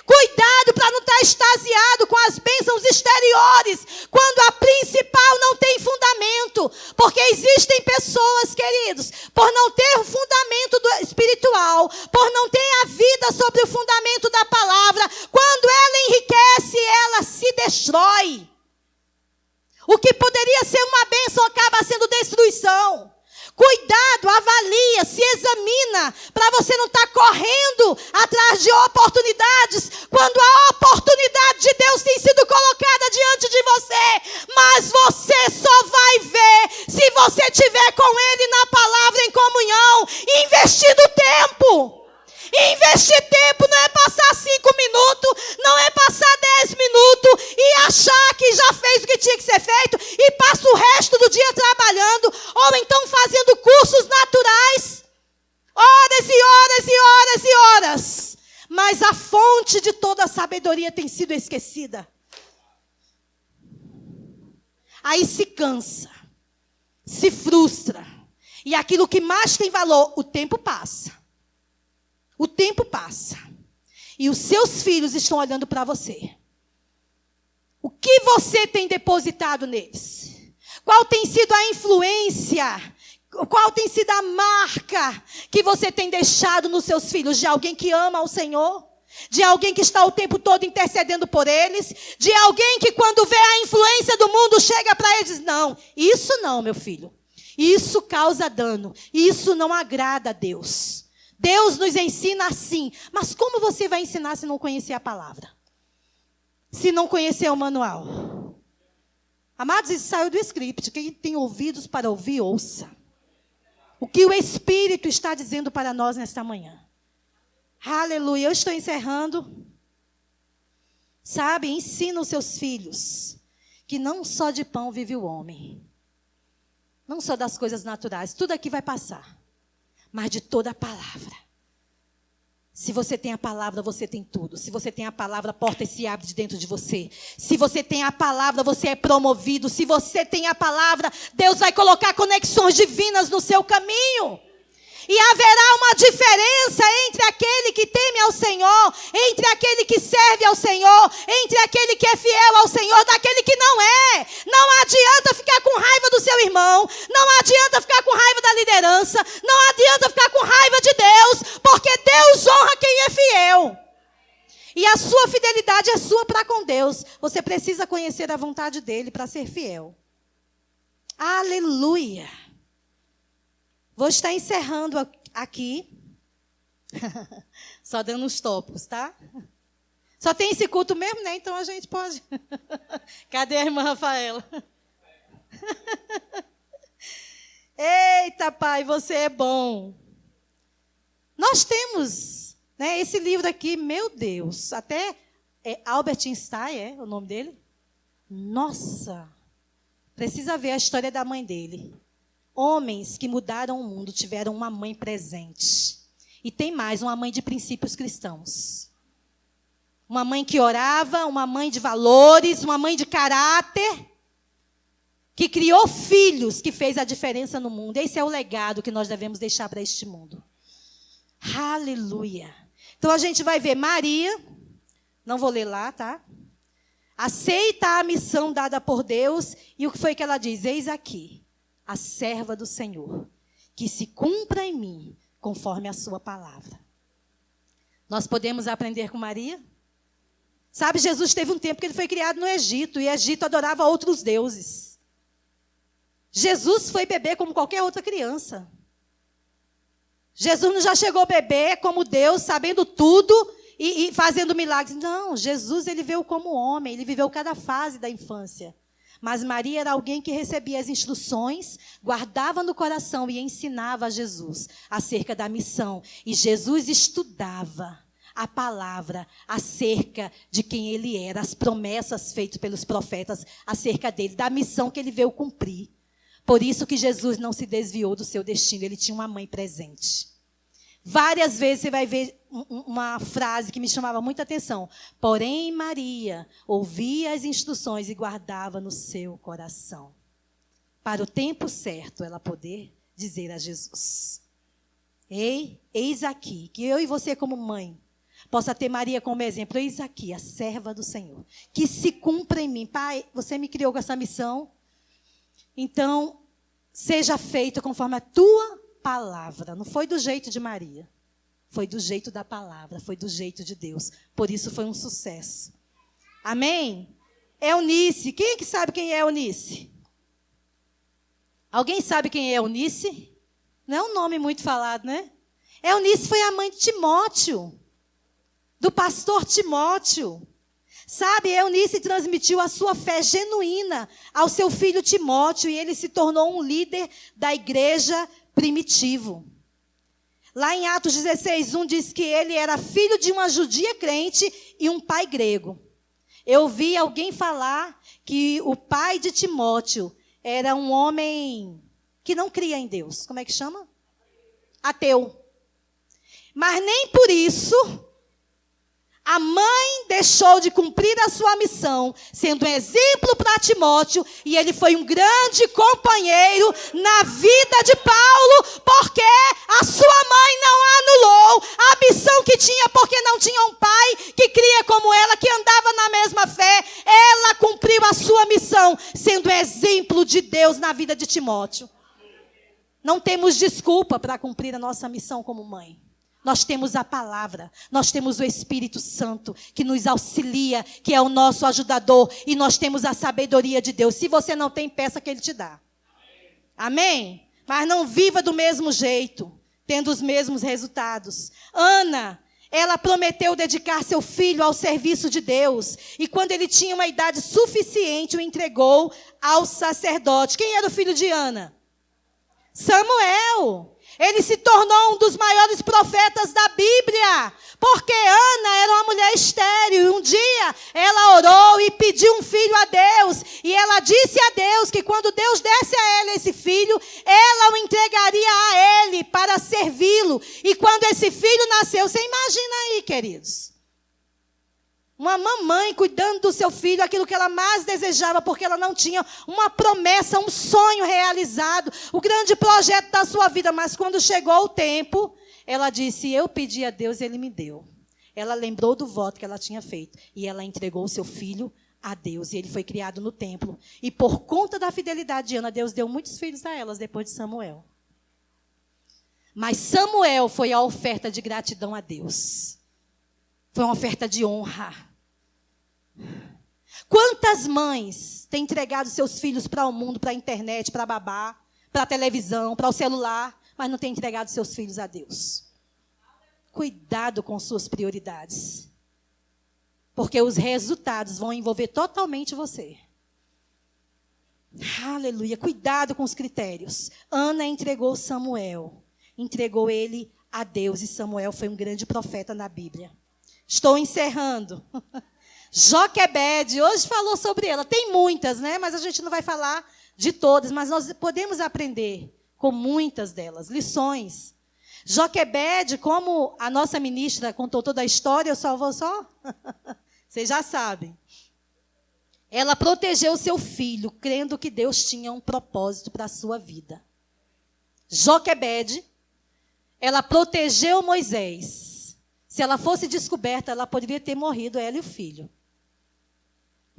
Cuidado para não estar extasiado com as bênçãos exteriores, quando a principal não tem fundamento. Porque existem pessoas, queridos, por não ter o fundamento espiritual, por não ter a vida sobre o fundamento da palavra, quando ela enriquece, ela se destrói. O que poderia ser uma bênção acaba sendo destruição. Cuidado, avalia, se examina, para você não estar correndo atrás de oportunidades, quando a oportunidade de Deus tem sido colocada diante de você. Mas você só vai ver se você estiver com Ele na palavra, em comunhão, investindo tempo. Investir tempo não é passar 5 minutos, não é passar 10 minutos e achar que já fez o que tinha que ser feito e passa o resto do dia trabalhando, ou então fazendo cursos naturais, horas e horas e horas e horas. mas a fonte de toda a sabedoria tem sido esquecida. Aí se cansa, se frustra. E aquilo que mais tem valor, o tempo passa. O tempo passa. E os seus filhos estão olhando para você. O que você tem depositado neles? Qual tem sido a influência? Qual tem sido a marca que você tem deixado nos seus filhos? De alguém que ama o Senhor? De alguém que está o tempo todo intercedendo por eles? De alguém que quando vê a influência do mundo chega para eles e diz, não, isso não, meu filho. Isso causa dano. Isso não agrada a Deus. Deus nos ensina assim. Mas como você vai ensinar se não conhecer a palavra? Se não conhecer o manual? Amados, isso saiu do script. Quem tem ouvidos para ouvir, ouça. O que o Espírito está dizendo para nós nesta manhã. Aleluia. Eu estou encerrando. Sabe, ensina os seus filhos que não só de pão vive o homem. Não só das coisas naturais. Tudo aqui vai passar. Mas de toda a palavra. Se você tem a palavra, você tem tudo. Se você tem a palavra, a porta se abre de dentro de você. Se você tem a palavra, você é promovido. Se você tem a palavra, Deus vai colocar conexões divinas no seu caminho. E haverá uma diferença entre aquele que teme ao Senhor, entre aquele que serve ao Senhor, entre aquele que é fiel ao Senhor, daquele que não é. Não adianta ficar com raiva do seu irmão, não adianta ficar com raiva da liderança, não adianta ficar com raiva de Deus, porque Deus honra quem é fiel. E a sua fidelidade é sua para com Deus. Você precisa conhecer a vontade dele para ser fiel. Aleluia. Vou estar encerrando aqui. Só dando os tópicos, tá? Só tem esse culto mesmo, né? Então a gente pode. Cadê a irmã Rafaela? Eita, Pai, você é bom. Nós temos, né, esse livro aqui, meu Deus. Até Albert Einstein, é o nome dele? Nossa! Precisa ver a história da mãe dele. Homens que mudaram o mundo tiveram uma mãe presente. E tem mais, uma mãe de princípios cristãos. Uma mãe que orava, uma mãe de valores, uma mãe de caráter, que criou filhos, que fez a diferença no mundo. Esse é o legado que nós devemos deixar para este mundo. Aleluia. Então a gente vai ver Maria, não vou ler lá, tá? Aceita a missão dada por Deus, e o que foi que ela diz? Eis aqui. A serva do Senhor, que se cumpra em mim, conforme a sua palavra. Nós podemos aprender com Maria? Sabe, Jesus teve um tempo que ele foi criado no Egito, e o Egito adorava outros deuses. Jesus foi bebê como qualquer outra criança. Jesus não já chegou bebê como Deus, sabendo tudo e fazendo milagres. Não, Jesus ele veio como homem, ele viveu cada fase da infância. Mas Maria era alguém que recebia as instruções, guardava no coração e ensinava a Jesus acerca da missão. E Jesus estudava a palavra acerca de quem ele era, as promessas feitas pelos profetas acerca dele, da missão que ele veio cumprir. Por isso que Jesus não se desviou do seu destino, ele tinha uma mãe presente. Várias vezes você vai ver uma frase que me chamava muita atenção. Porém, Maria ouvia as instruções e guardava no seu coração. Para o tempo certo, ela poder dizer a Jesus. Eis aqui, que eu e você como mãe, possa ter Maria como exemplo. Eis aqui, a serva do Senhor, que se cumpra em mim. Pai, você me criou com essa missão. Então, seja feito conforme a tua palavra. Não foi do jeito de Maria. Foi do jeito da palavra. Foi do jeito de Deus. Por isso foi um sucesso. Amém? Eunice. Quem é que sabe quem é Eunice? Alguém sabe quem é Eunice? Não é um nome muito falado, né? Eunice foi a mãe de Timóteo. Do pastor Timóteo. Sabe, Eunice transmitiu a sua fé genuína ao seu filho Timóteo e ele se tornou um líder da igreja primitivo. Lá em Atos 16:1 diz que ele era filho de uma judia crente e um pai grego. Eu vi alguém falar que o pai de Timóteo era um homem que não cria em Deus. Como é que chama? Ateu. Mas nem por isso A mãe deixou de cumprir a sua missão, sendo um exemplo para Timóteo, e ele foi um grande companheiro na vida de Paulo, porque a sua mãe não anulou a missão que tinha, porque não tinha um pai que cria como ela, que andava na mesma fé. Ela cumpriu a sua missão, sendo um exemplo de Deus na vida de Timóteo. Não temos desculpa para cumprir a nossa missão como mãe. Nós temos a palavra, nós temos o Espírito Santo que nos auxilia, que é o nosso ajudador, e nós temos a sabedoria de Deus. Se você não tem, peça que Ele te dá. Amém? Mas não viva do mesmo jeito, tendo os mesmos resultados. Ana, ela prometeu dedicar seu filho ao serviço de Deus, e quando ele tinha uma idade suficiente, o entregou ao sacerdote. Quem era o filho de Ana? Samuel. Ele se tornou um dos maiores profetas da Bíblia, porque Ana era uma mulher estéril, e um dia ela orou e pediu um filho a Deus, e ela disse a Deus que quando Deus desse a ela esse filho, ela o entregaria a ele para servi-lo. E quando esse filho nasceu, você imagina aí, queridos, uma mamãe cuidando do seu filho, aquilo que ela mais desejava, porque ela não tinha uma promessa, um sonho realizado, o grande projeto da sua vida. Mas quando chegou o tempo, ela disse, eu pedi a Deus e Ele me deu. Ela lembrou do voto que ela tinha feito, e ela entregou o seu filho a Deus, e ele foi criado no templo. E por conta da fidelidade de Ana, Deus deu muitos filhos a elas depois de Samuel. Mas Samuel foi a oferta de gratidão a Deus. Foi uma oferta de honra. Quantas mães têm entregado seus filhos para o mundo, para a internet, para a babá, para a televisão, para o celular, mas não têm entregado seus filhos a Deus? Cuidado com suas prioridades, porque os resultados vão envolver totalmente você. Aleluia, cuidado com os critérios. Ana entregou Samuel, entregou ele a Deus, e Samuel foi um grande profeta na Bíblia. Estou encerrando. Joquebede, hoje falou sobre ela. Tem muitas, né? Mas a gente não vai falar de todas, mas nós podemos aprender com muitas delas, lições. Joquebede, como a nossa ministra contou toda a história, eu só vou vocês já sabem. Ela protegeu seu filho, crendo que Deus tinha um propósito para a sua vida. Joquebede, ela protegeu Moisés. Se ela fosse descoberta, ela poderia ter morrido, ela e o filho.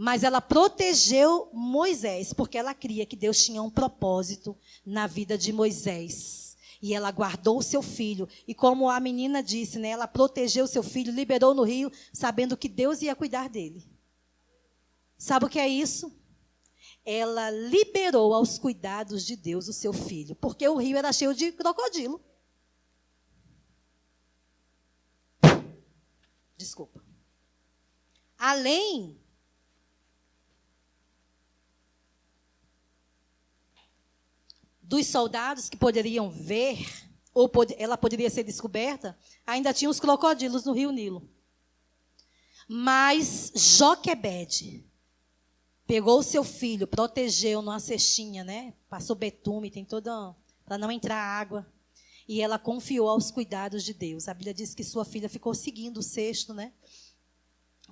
Mas ela protegeu Moisés, porque ela cria que Deus tinha um propósito na vida de Moisés. E ela guardou o seu filho. E como a menina disse, né, ela protegeu o seu filho, liberou no rio, sabendo que Deus ia cuidar dele. Sabe o que é isso? Ela liberou aos cuidados de Deus o seu filho, porque o rio era cheio de crocodilo. Desculpa. Além dos soldados que poderiam ver, ou ela poderia ser descoberta, ainda tinha os crocodilos no rio Nilo. Mas Joquebede pegou o seu filho, protegeu numa cestinha, né? Passou betume, tem toda, para não entrar água. E ela confiou aos cuidados de Deus. A Bíblia diz que sua filha ficou seguindo o cesto, né?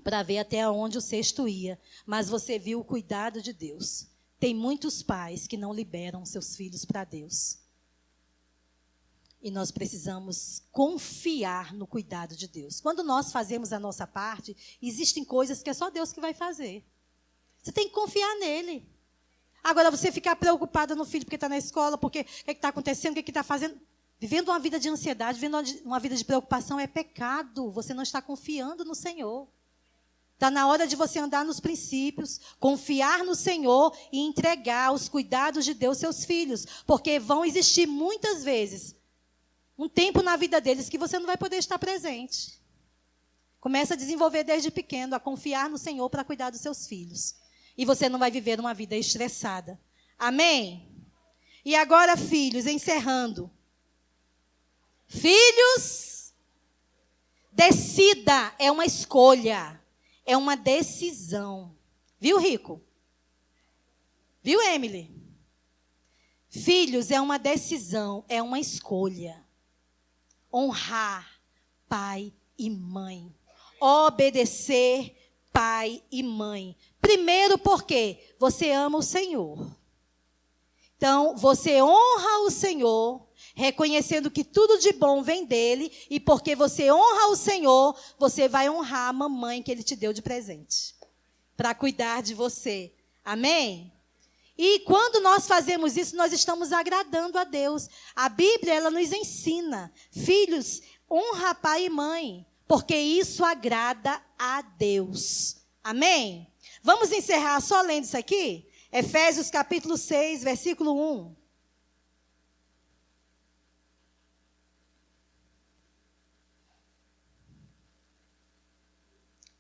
Para ver até onde o cesto ia. Mas você viu o cuidado de Deus. Tem muitos pais que não liberam seus filhos para Deus. E nós precisamos confiar no cuidado de Deus. Quando nós fazemos a nossa parte, existem coisas que é só Deus que vai fazer. Você tem que confiar nele. Agora, você ficar preocupada no filho porque está na escola, porque o que está acontecendo, o que está fazendo. Vivendo uma vida de ansiedade, vivendo uma vida de preocupação é pecado. Você não está confiando no Senhor. Está na hora de você andar nos princípios, confiar no Senhor e entregar os cuidados de Deus seus filhos. Porque vão existir muitas vezes um tempo na vida deles que você não vai poder estar presente. Começa a desenvolver desde pequeno, a confiar no Senhor para cuidar dos seus filhos. E você não vai viver uma vida estressada. Amém? E agora, filhos, encerrando. Filhos, decida, é uma escolha. É uma decisão. Viu, Rico? Viu, Emily? Filhos, é uma decisão, é uma escolha. Honrar pai e mãe. obedecer pai e mãe. Primeiro porque você ama o Senhor. Então, você honra o Senhor, reconhecendo que tudo de bom vem dele, e porque você honra o Senhor, você vai honrar a mamãe que ele te deu de presente, para cuidar de você. Amém? E quando nós fazemos isso, nós estamos agradando a Deus. A Bíblia, ela nos ensina, filhos, honra pai e mãe, porque isso agrada a Deus. Amém? Vamos encerrar só lendo isso aqui? Efésios capítulo 6, versículo 1.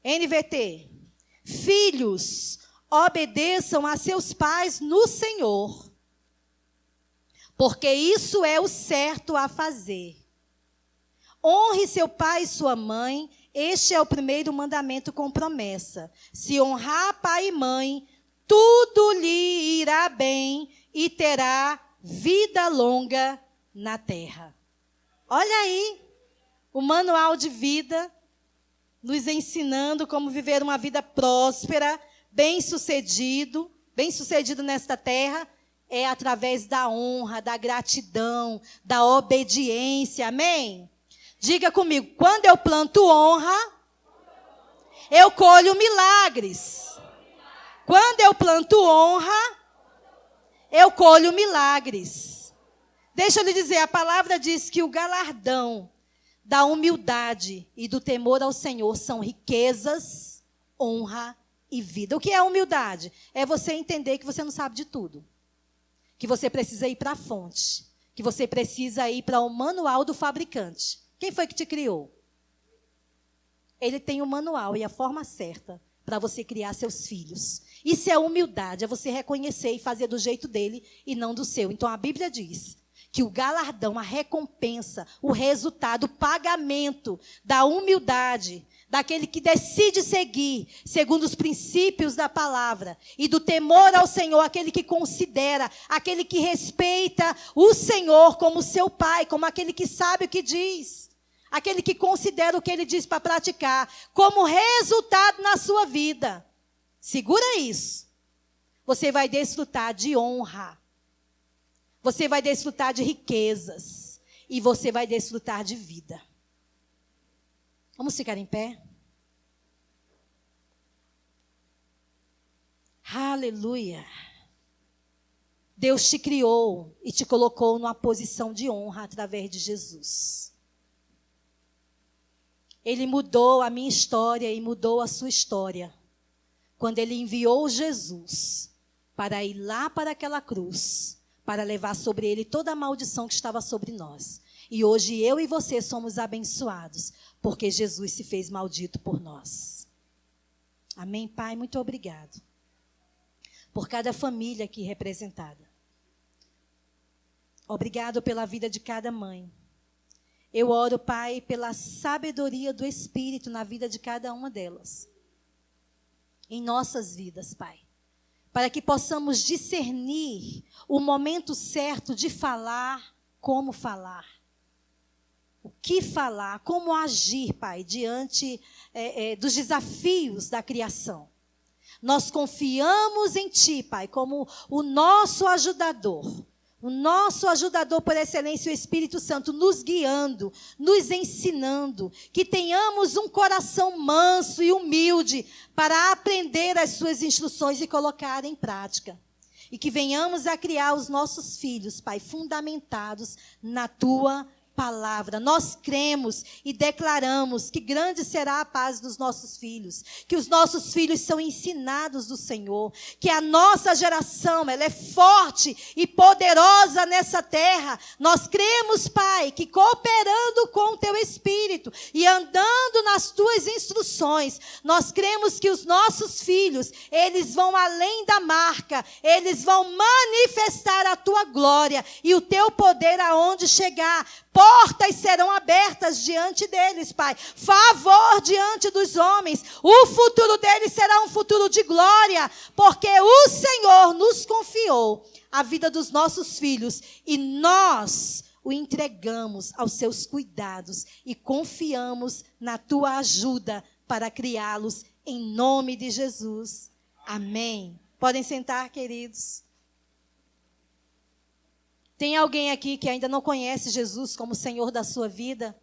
NVT. Filhos, obedeçam a seus pais no Senhor, porque isso é o certo a fazer. Honre seu pai e sua mãe, este é o primeiro mandamento com promessa. Se honrar pai e mãe, tudo lhe irá bem e terá vida longa na terra. Olha aí, o manual de vida, nos ensinando como viver uma vida próspera, bem-sucedido nesta terra, é através da honra, da gratidão, da obediência. Amém? Diga comigo, quando eu planto honra, eu colho milagres. Quando eu planto honra, eu colho milagres. Deixa eu lhe dizer, a palavra diz que o galardão da humildade e do temor ao Senhor são riquezas, honra e vida. O que é a humildade? É você entender que você não sabe de tudo. Que você precisa ir para a fonte. Que você precisa ir para o manual do fabricante. Quem foi que te criou? Ele tem o manual e a forma certa para você criar seus filhos. Isso é humildade, é você reconhecer e fazer do jeito dele e não do seu. Então a Bíblia diz que o galardão, a recompensa, o resultado, o pagamento da humildade, daquele que decide seguir segundo os princípios da palavra, e do temor ao Senhor, aquele que considera, aquele que respeita o Senhor como seu pai, como aquele que sabe o que diz, aquele que considera o que ele diz para praticar, como resultado na sua vida. Segura isso. Você vai desfrutar de honra. Você vai desfrutar de riquezas. E você vai desfrutar de vida. Vamos ficar em pé? Aleluia. Deus te criou e te colocou numa posição de honra através de Jesus. Ele mudou a minha história e mudou a sua história. Quando ele enviou Jesus para ir lá para aquela cruz, para levar sobre ele toda a maldição que estava sobre nós. E hoje eu e você somos abençoados, porque Jesus se fez maldito por nós. Amém, Pai? Muito obrigado por cada família aqui representada. Obrigado pela vida de cada mãe. Eu oro, Pai, pela sabedoria do Espírito na vida de cada uma delas. Em nossas vidas, Pai. Para que possamos discernir o momento certo de falar, como falar. O que falar, como agir, Pai, diante dos desafios da criação. Nós confiamos em Ti, Pai, como o nosso ajudador. O nosso ajudador por excelência, o Espírito Santo, nos guiando, nos ensinando, que tenhamos um coração manso e humilde para aprender as suas instruções e colocar em prática. E que venhamos a criar os nossos filhos, Pai, fundamentados na Tua palavra. Nós cremos e declaramos que grande será a paz dos nossos filhos, que os nossos filhos são ensinados do Senhor, que a nossa geração, ela é forte e poderosa nessa terra. Nós cremos, Pai, que cooperando com o Teu Espírito e andando nas Tuas instruções, nós cremos que os nossos filhos, eles vão além da marca, eles vão manifestar a Tua glória e o Teu poder aonde chegar. Portas serão abertas diante deles, Pai. Favor diante dos homens. O futuro deles será um futuro de glória, porque o Senhor nos confiou a vida dos nossos filhos e nós o entregamos aos seus cuidados e confiamos na Tua ajuda para criá-los em nome de Jesus. Amém. Podem sentar, queridos. Tem alguém aqui que ainda não conhece Jesus como Senhor da sua vida?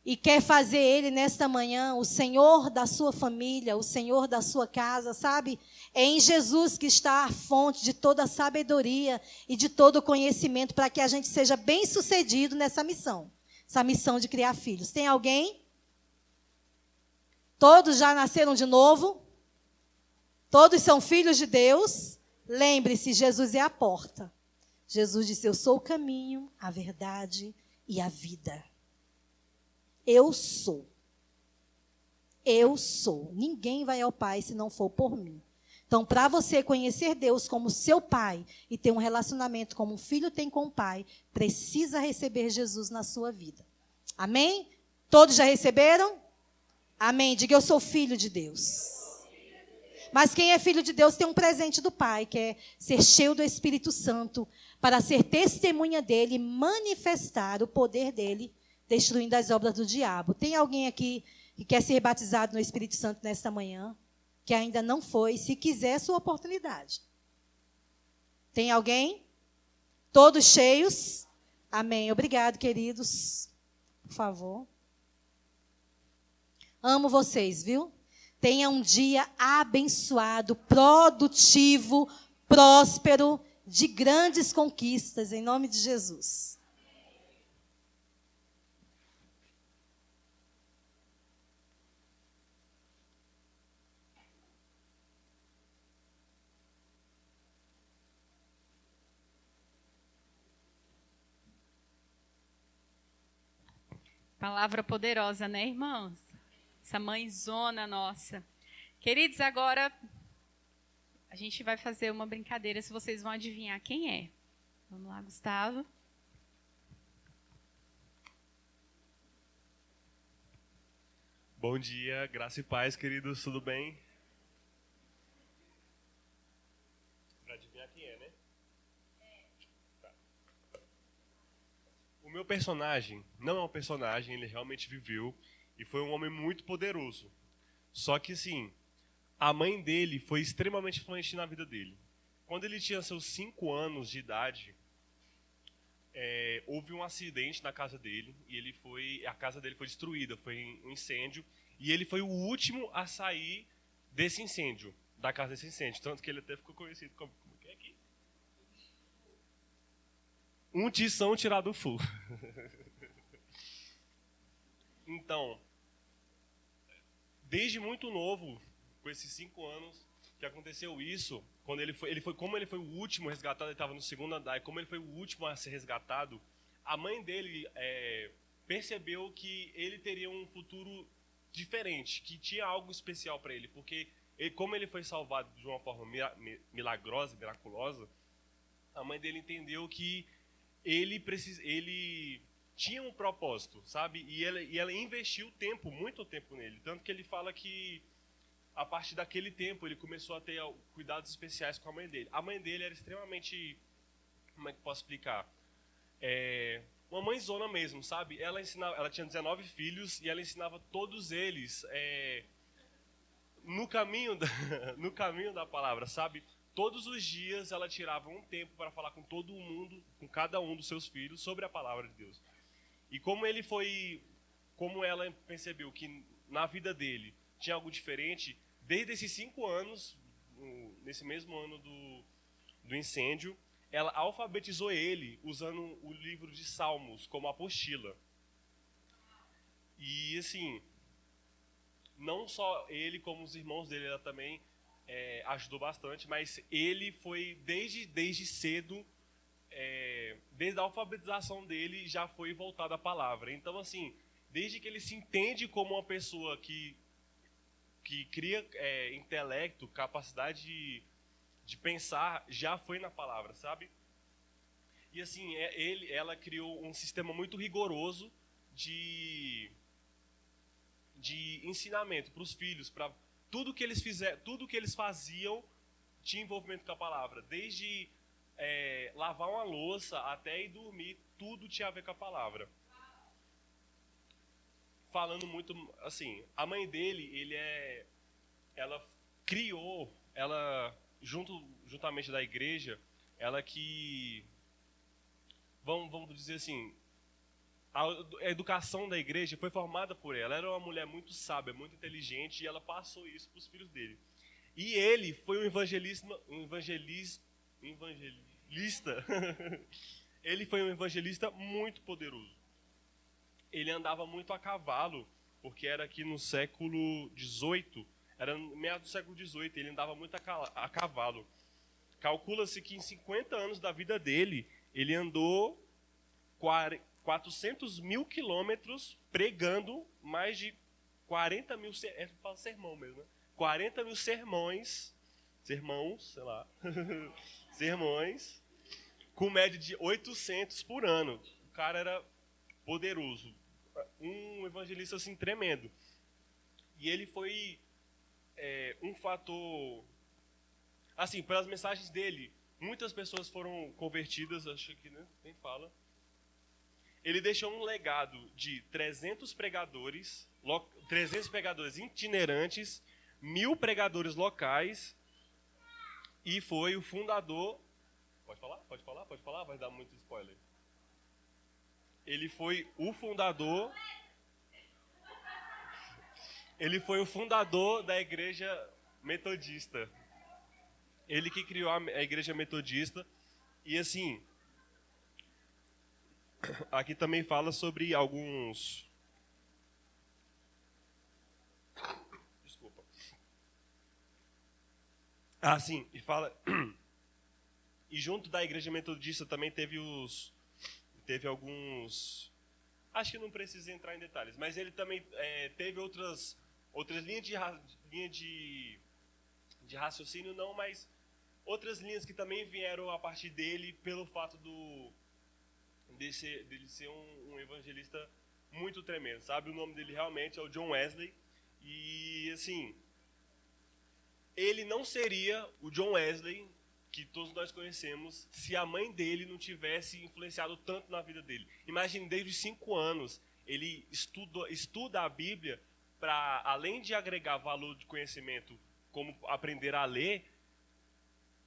E quer fazer Ele nesta manhã o Senhor da sua família, o Senhor da sua casa, sabe? É em Jesus que está a fonte de toda a sabedoria e de todo o conhecimento para que a gente seja bem-sucedido nessa missão. Essa missão de criar filhos. Tem alguém? Todos já nasceram de novo? Todos são filhos de Deus? Lembre-se, Jesus é a porta. Jesus disse, eu sou o caminho, a verdade e a vida. Eu sou. Eu sou. Ninguém vai ao Pai se não for por mim. Então, para você conhecer Deus como seu Pai e ter um relacionamento como um filho tem com o Pai, precisa receber Jesus na sua vida. Amém? Todos já receberam? Amém. Diga, eu sou filho de Deus. Mas quem é filho de Deus tem um presente do Pai, que é ser cheio do Espírito Santo, para ser testemunha dele e manifestar o poder dele, destruindo as obras do diabo. Tem alguém aqui que quer ser batizado no Espírito Santo nesta manhã? Que ainda não foi? Se quiser, é sua oportunidade. Tem alguém? Todos cheios? Amém. Obrigado, queridos. Por favor. Amo vocês, viu? Tenha um dia abençoado, produtivo, próspero, de grandes conquistas, em nome de Jesus. Palavra poderosa, né, irmãos? Essa mãezona nossa. Queridos, agora a gente vai fazer uma brincadeira, se vocês vão adivinhar quem é. Vamos lá, Gustavo. Bom dia, graça e paz, queridos, tudo bem? Para adivinhar quem é, né? Tá. O meu personagem não é um personagem, ele realmente viveu e foi um homem muito poderoso. Só que, assim, a mãe dele foi extremamente influente na vida dele. Quando ele tinha seus 5 anos de idade, houve um acidente na casa dele e a casa dele foi destruída, foi um incêndio, e ele foi o último a sair desse incêndio, da casa desse incêndio, tanto que ele até ficou conhecido como que é aqui? Um tição tirado do fogo. Então, desde muito novo, com esses 5 anos, que aconteceu isso, quando como ele foi o último resgatado, ele estava no 2º andar, e como ele foi o último a ser resgatado, a mãe dele percebeu que ele teria um futuro diferente, que tinha algo especial para ele, porque como ele foi salvado de uma forma milagrosa, miraculosa, a mãe dele entendeu que ele tinha um propósito, sabe? E ela investiu muito tempo nele, tanto que ele fala que a partir daquele tempo, ele começou a ter cuidados especiais com a mãe dele. A mãe dele era extremamente, como é que eu posso explicar? Uma mãezona mesmo, sabe? Ela tinha 19 filhos e ela ensinava todos eles no caminho da palavra, sabe? Todos os dias ela tirava um tempo para falar com todo mundo, com cada um dos seus filhos, sobre a palavra de Deus. E como ela percebeu que na vida dele tinha algo diferente, desde esses 5 anos, nesse mesmo ano do incêndio, ela alfabetizou ele usando o livro de Salmos como apostila. E assim, não só ele, como os irmãos dele, ela também ajudou bastante, mas ele foi desde cedo, desde a alfabetização dele, já foi voltado à palavra. Então assim, desde que ele se entende como uma pessoa que cria intelecto, capacidade de pensar, já foi na palavra, sabe? E assim, ela criou um sistema muito rigoroso de ensinamento para os filhos, para tudo que eles faziam tinha envolvimento com a palavra, desde lavar uma louça até ir dormir, tudo tinha a ver com a palavra. falando muito, assim, a mãe dele, ela criou, juntamente da igreja, ela que, vamos dizer assim, a educação da igreja foi formada por ela. Ela era uma mulher muito sábia, muito inteligente, e ela passou isso para os filhos dele. E ele foi um evangelista. Ele foi um evangelista muito poderoso. Ele andava muito a cavalo, porque era aqui no século XVIII, era no meio do século XVIII, ele andava muito a cavalo. Calcula-se que em 50 anos da vida dele, ele andou 400 mil quilômetros pregando mais de 40 mil, sermão mesmo, né? 40 mil sermões, sei lá, sermões, com média de 800 por ano. O cara era poderoso, um evangelista assim tremendo. E ele foi um fator, assim, pelas mensagens dele, muitas pessoas foram convertidas, acho que nem fala. Ele deixou um legado de 300 pregadores itinerantes, 1000 pregadores locais, e foi o fundador... Pode falar? Vai dar muito spoiler. Ele foi o fundador da igreja metodista. Ele que criou a igreja metodista. E assim, aqui também fala sobre alguns... Desculpa. Ah, sim, e fala... E junto da igreja metodista também teve alguns... Acho que não precisa entrar em detalhes, mas ele também teve outras linhas de raciocínio, não, mas outras linhas que também vieram a partir dele pelo fato dele ser um evangelista muito tremendo, sabe? O nome dele realmente é o John Wesley. E, assim, ele não seria o John Wesley que todos nós conhecemos se a mãe dele não tivesse influenciado tanto na vida dele. Imagine, desde os 5 anos, ele estuda a Bíblia para, além de agregar valor de conhecimento, como aprender a ler,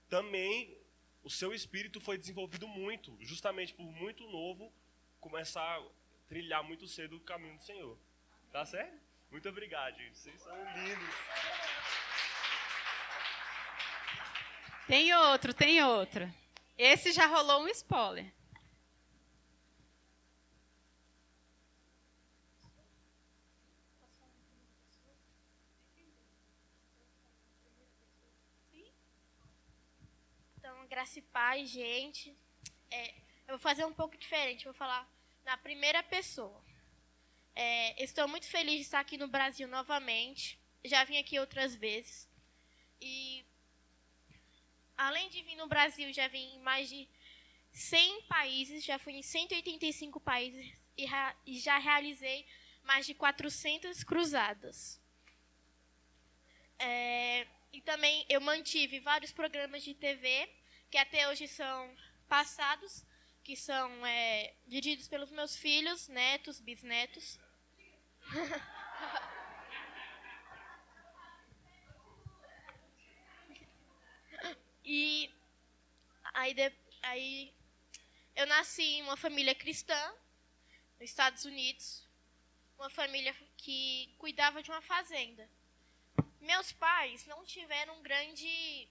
também o seu espírito foi desenvolvido muito, justamente por muito novo, começar a trilhar muito cedo o caminho do Senhor. Tá certo? Muito obrigado, gente. Vocês são lindos. Tem outro. Esse já rolou um spoiler. Então, graça e paz, gente. Eu vou fazer um pouco diferente, vou falar na primeira pessoa. Estou muito feliz de estar aqui no Brasil novamente. Já vim aqui outras vezes. E, além de vir no Brasil, já vim em mais de 100 países, já fui em 185 países e já realizei mais de 400 cruzadas. E também eu mantive vários programas de TV, que até hoje são passados, que são dirigidos pelos meus filhos, netos, bisnetos. E aí eu nasci em uma família cristã, nos Estados Unidos, uma família que cuidava de uma fazenda. Meus pais não tiveram grande,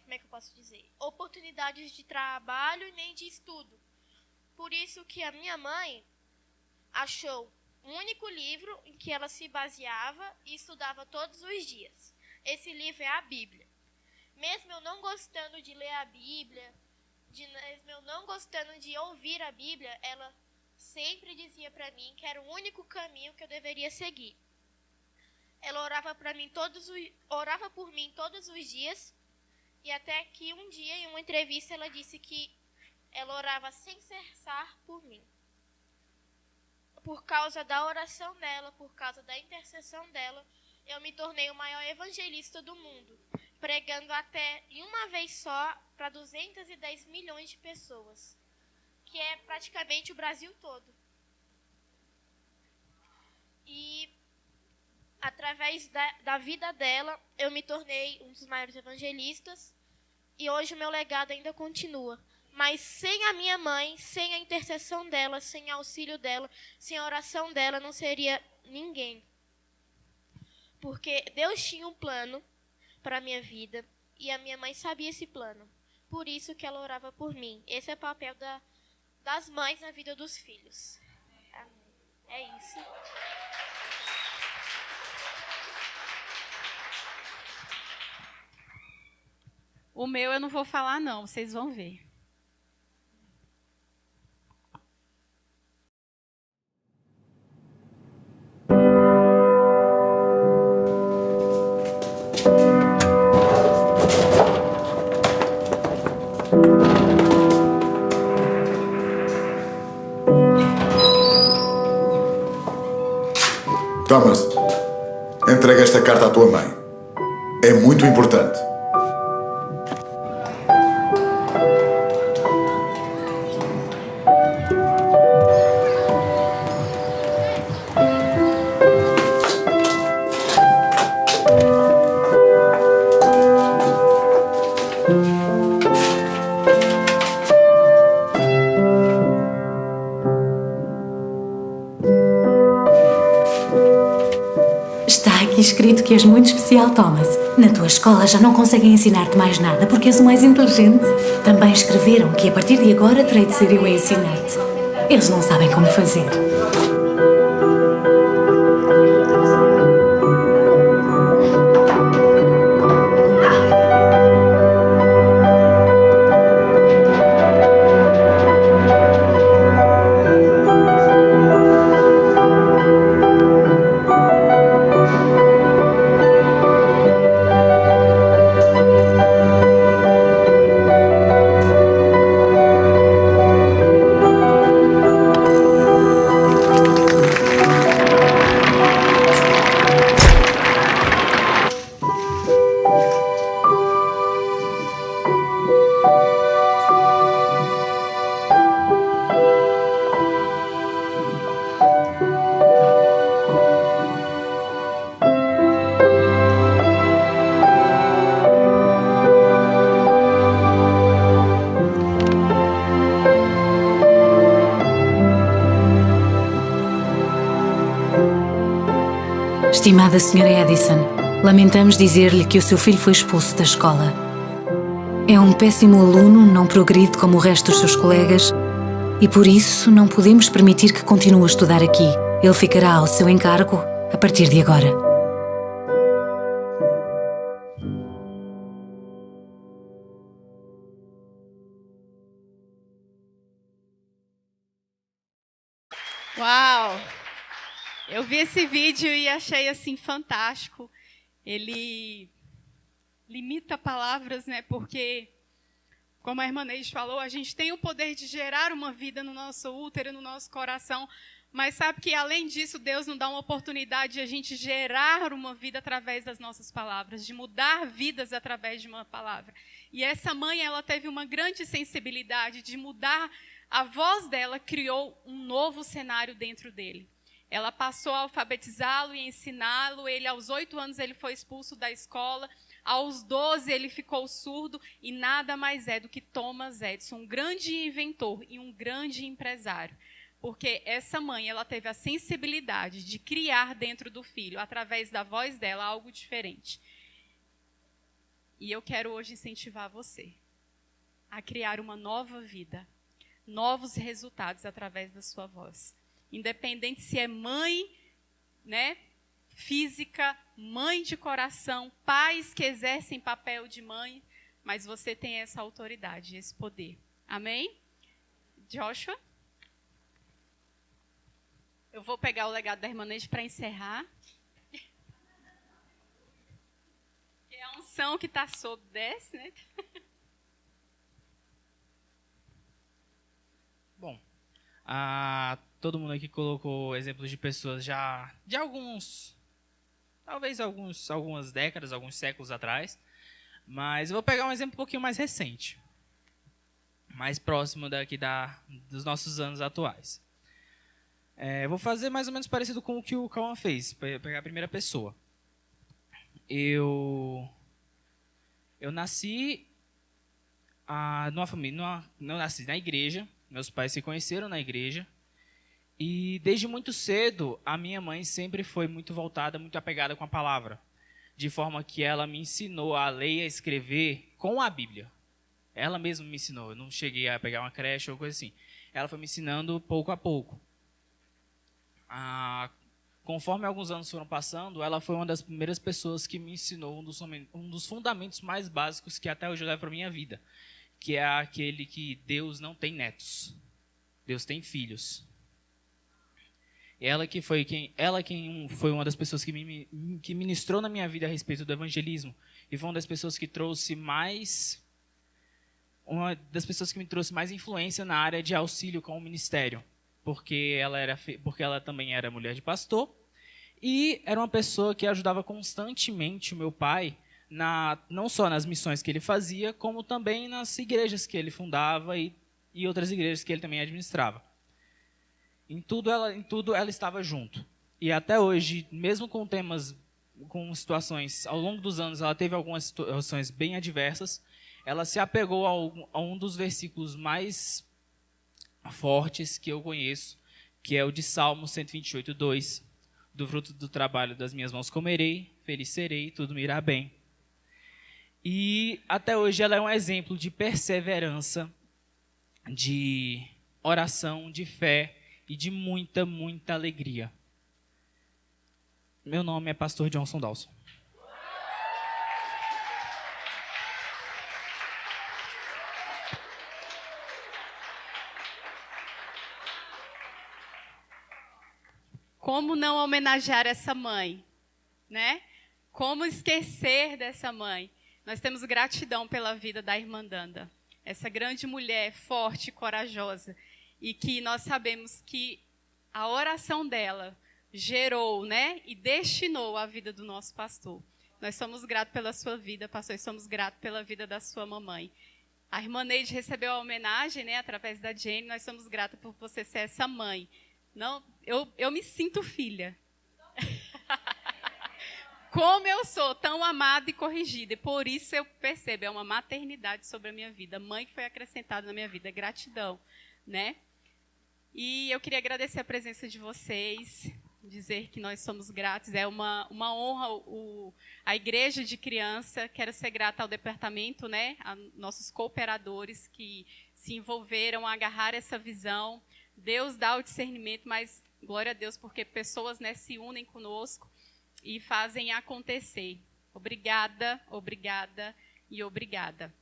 como é que eu posso dizer, oportunidades de trabalho nem de estudo. Por isso que a minha mãe achou um único livro em que ela se baseava e estudava todos os dias. Esse livro é a Bíblia. Mesmo eu não gostando de ler a Bíblia, mesmo eu não gostando de ouvir a Bíblia, ela sempre dizia para mim que era o único caminho que eu deveria seguir. Ela orava por mim todos os dias, e até que um dia, em uma entrevista, ela disse que ela orava sem cessar por mim. Por causa da oração dela, por causa da intercessão dela, eu me tornei o maior evangelista do mundo, pregando até em uma vez só para 210 milhões de pessoas, que é praticamente o Brasil todo. E através da vida dela, eu me tornei um dos maiores evangelistas. E hoje o meu legado ainda continua. Mas sem a minha mãe, sem a intercessão dela, sem o auxílio dela, sem a oração dela, não seria ninguém. Porque Deus tinha um plano para a minha vida e a minha mãe sabia esse plano. Por isso que ela orava por mim. Esse é o papel das mães na vida dos filhos. É isso. O meu eu não vou falar, não. Vocês vão ver. Thomas, entrega esta carta à tua mãe. É muito importante. Escrito que és muito especial, Thomas. Na tua escola já não conseguem ensinar-te mais nada porque és o mais inteligente. Também escreveram que a partir de agora terei de ser eu a ensinar-te. Eles não sabem como fazer. Estimada Sra. Edison, lamentamos dizer-lhe que o seu filho foi expulso da escola. É um péssimo aluno, não progride como o resto dos seus colegas e por isso não podemos permitir que continue a estudar aqui. Ele ficará ao seu encargo a partir de agora. Uau! Eu vi esse vídeo e achei assim fantástico. Ele limita palavras, né? Porque, como a irmã Neide falou, a gente tem o poder de gerar uma vida no nosso útero, no nosso coração, mas sabe que, além disso, Deus nos dá uma oportunidade de a gente gerar uma vida através das nossas palavras, de mudar vidas através de uma palavra. E essa mãe, ela teve uma grande sensibilidade de mudar. A voz dela criou um novo cenário dentro dele. Ela passou a alfabetizá-lo e ensiná-lo. Ele, aos 8 anos, ele foi expulso da escola. Aos 12, ele ficou surdo. E nada mais é do que Thomas Edison, um grande inventor e um grande empresário. Porque essa mãe, ela teve a sensibilidade de criar dentro do filho, através da voz dela, algo diferente. E eu quero hoje incentivar você a criar uma nova vida, novos resultados através da sua voz. Independente se é mãe, né, física, mãe de coração, pais que exercem papel de mãe, mas você tem essa autoridade, esse poder. Amém? Joshua? Eu vou pegar o legado da irmã Neide para encerrar. É a unção que está sobre desce, né? Bom, todo mundo aqui colocou exemplos de pessoas já de algumas décadas, alguns séculos atrás, mas eu vou pegar um exemplo um pouquinho mais recente, mais próximo daqui dos nossos anos atuais. Vou fazer mais ou menos parecido com o que o Cauã fez, para pegar a primeira pessoa. Eu nasci numa família, não nasci na igreja, meus pais se conheceram na igreja, e desde muito cedo a minha mãe sempre foi muito voltada, muito apegada com a palavra, de forma que ela me ensinou a ler e a escrever com a Bíblia. Ela mesma me ensinou, eu não cheguei a pegar uma creche ou coisa assim. Ela foi me ensinando pouco a pouco. Conforme alguns anos foram passando, ela foi uma das primeiras pessoas que me ensinou um dos fundamentos mais básicos que até hoje eu levo para a minha vida, que é aquele que Deus não tem netos, Deus tem filhos. Ela quem foi uma das pessoas que ministrou na minha vida a respeito do evangelismo, e foi uma das pessoas que me trouxe mais influência na área de auxílio com o ministério, porque ela também era mulher de pastor, e era uma pessoa que ajudava constantemente o meu pai, não só nas missões que ele fazia, como também nas igrejas que ele fundava e outras igrejas que ele também administrava. Em tudo ela estava junto. E até hoje, mesmo com situações, ao longo dos anos, ela teve algumas situações bem adversas, ela se apegou a um dos versículos mais fortes que eu conheço, que é o de Salmo 128:2, do fruto do trabalho das minhas mãos comerei, feliz serei, tudo me irá bem. E até hoje ela é um exemplo de perseverança, de oração, de fé e de muita, muita alegria. Meu nome é Pastor Johnson Dawson. Como não homenagear essa mãe, né? Como esquecer dessa mãe? Nós temos gratidão pela vida da irmã Danda, essa grande mulher forte e corajosa, e que nós sabemos que a oração dela gerou, né, e destinou a vida do nosso pastor. Nós somos gratos pela sua vida, pastor, e somos gratos pela vida da sua mamãe. A irmã Neide recebeu a homenagem, né, através da Jane. Nós somos gratos por você ser essa mãe. Não, eu me sinto filha. Como eu sou tão amada e corrigida. E por isso eu percebo, é uma maternidade sobre a minha vida. Mãe que foi acrescentada na minha vida. Gratidão, né? E eu queria agradecer a presença de vocês, dizer que nós somos gratos. É uma honra a Igreja de Criança. Quero ser grata ao departamento, né? A nossos cooperadores que se envolveram a agarrar essa visão. Deus dá o discernimento, mas glória a Deus, porque pessoas, né, se unem conosco e fazem acontecer. Obrigada, obrigada e obrigada.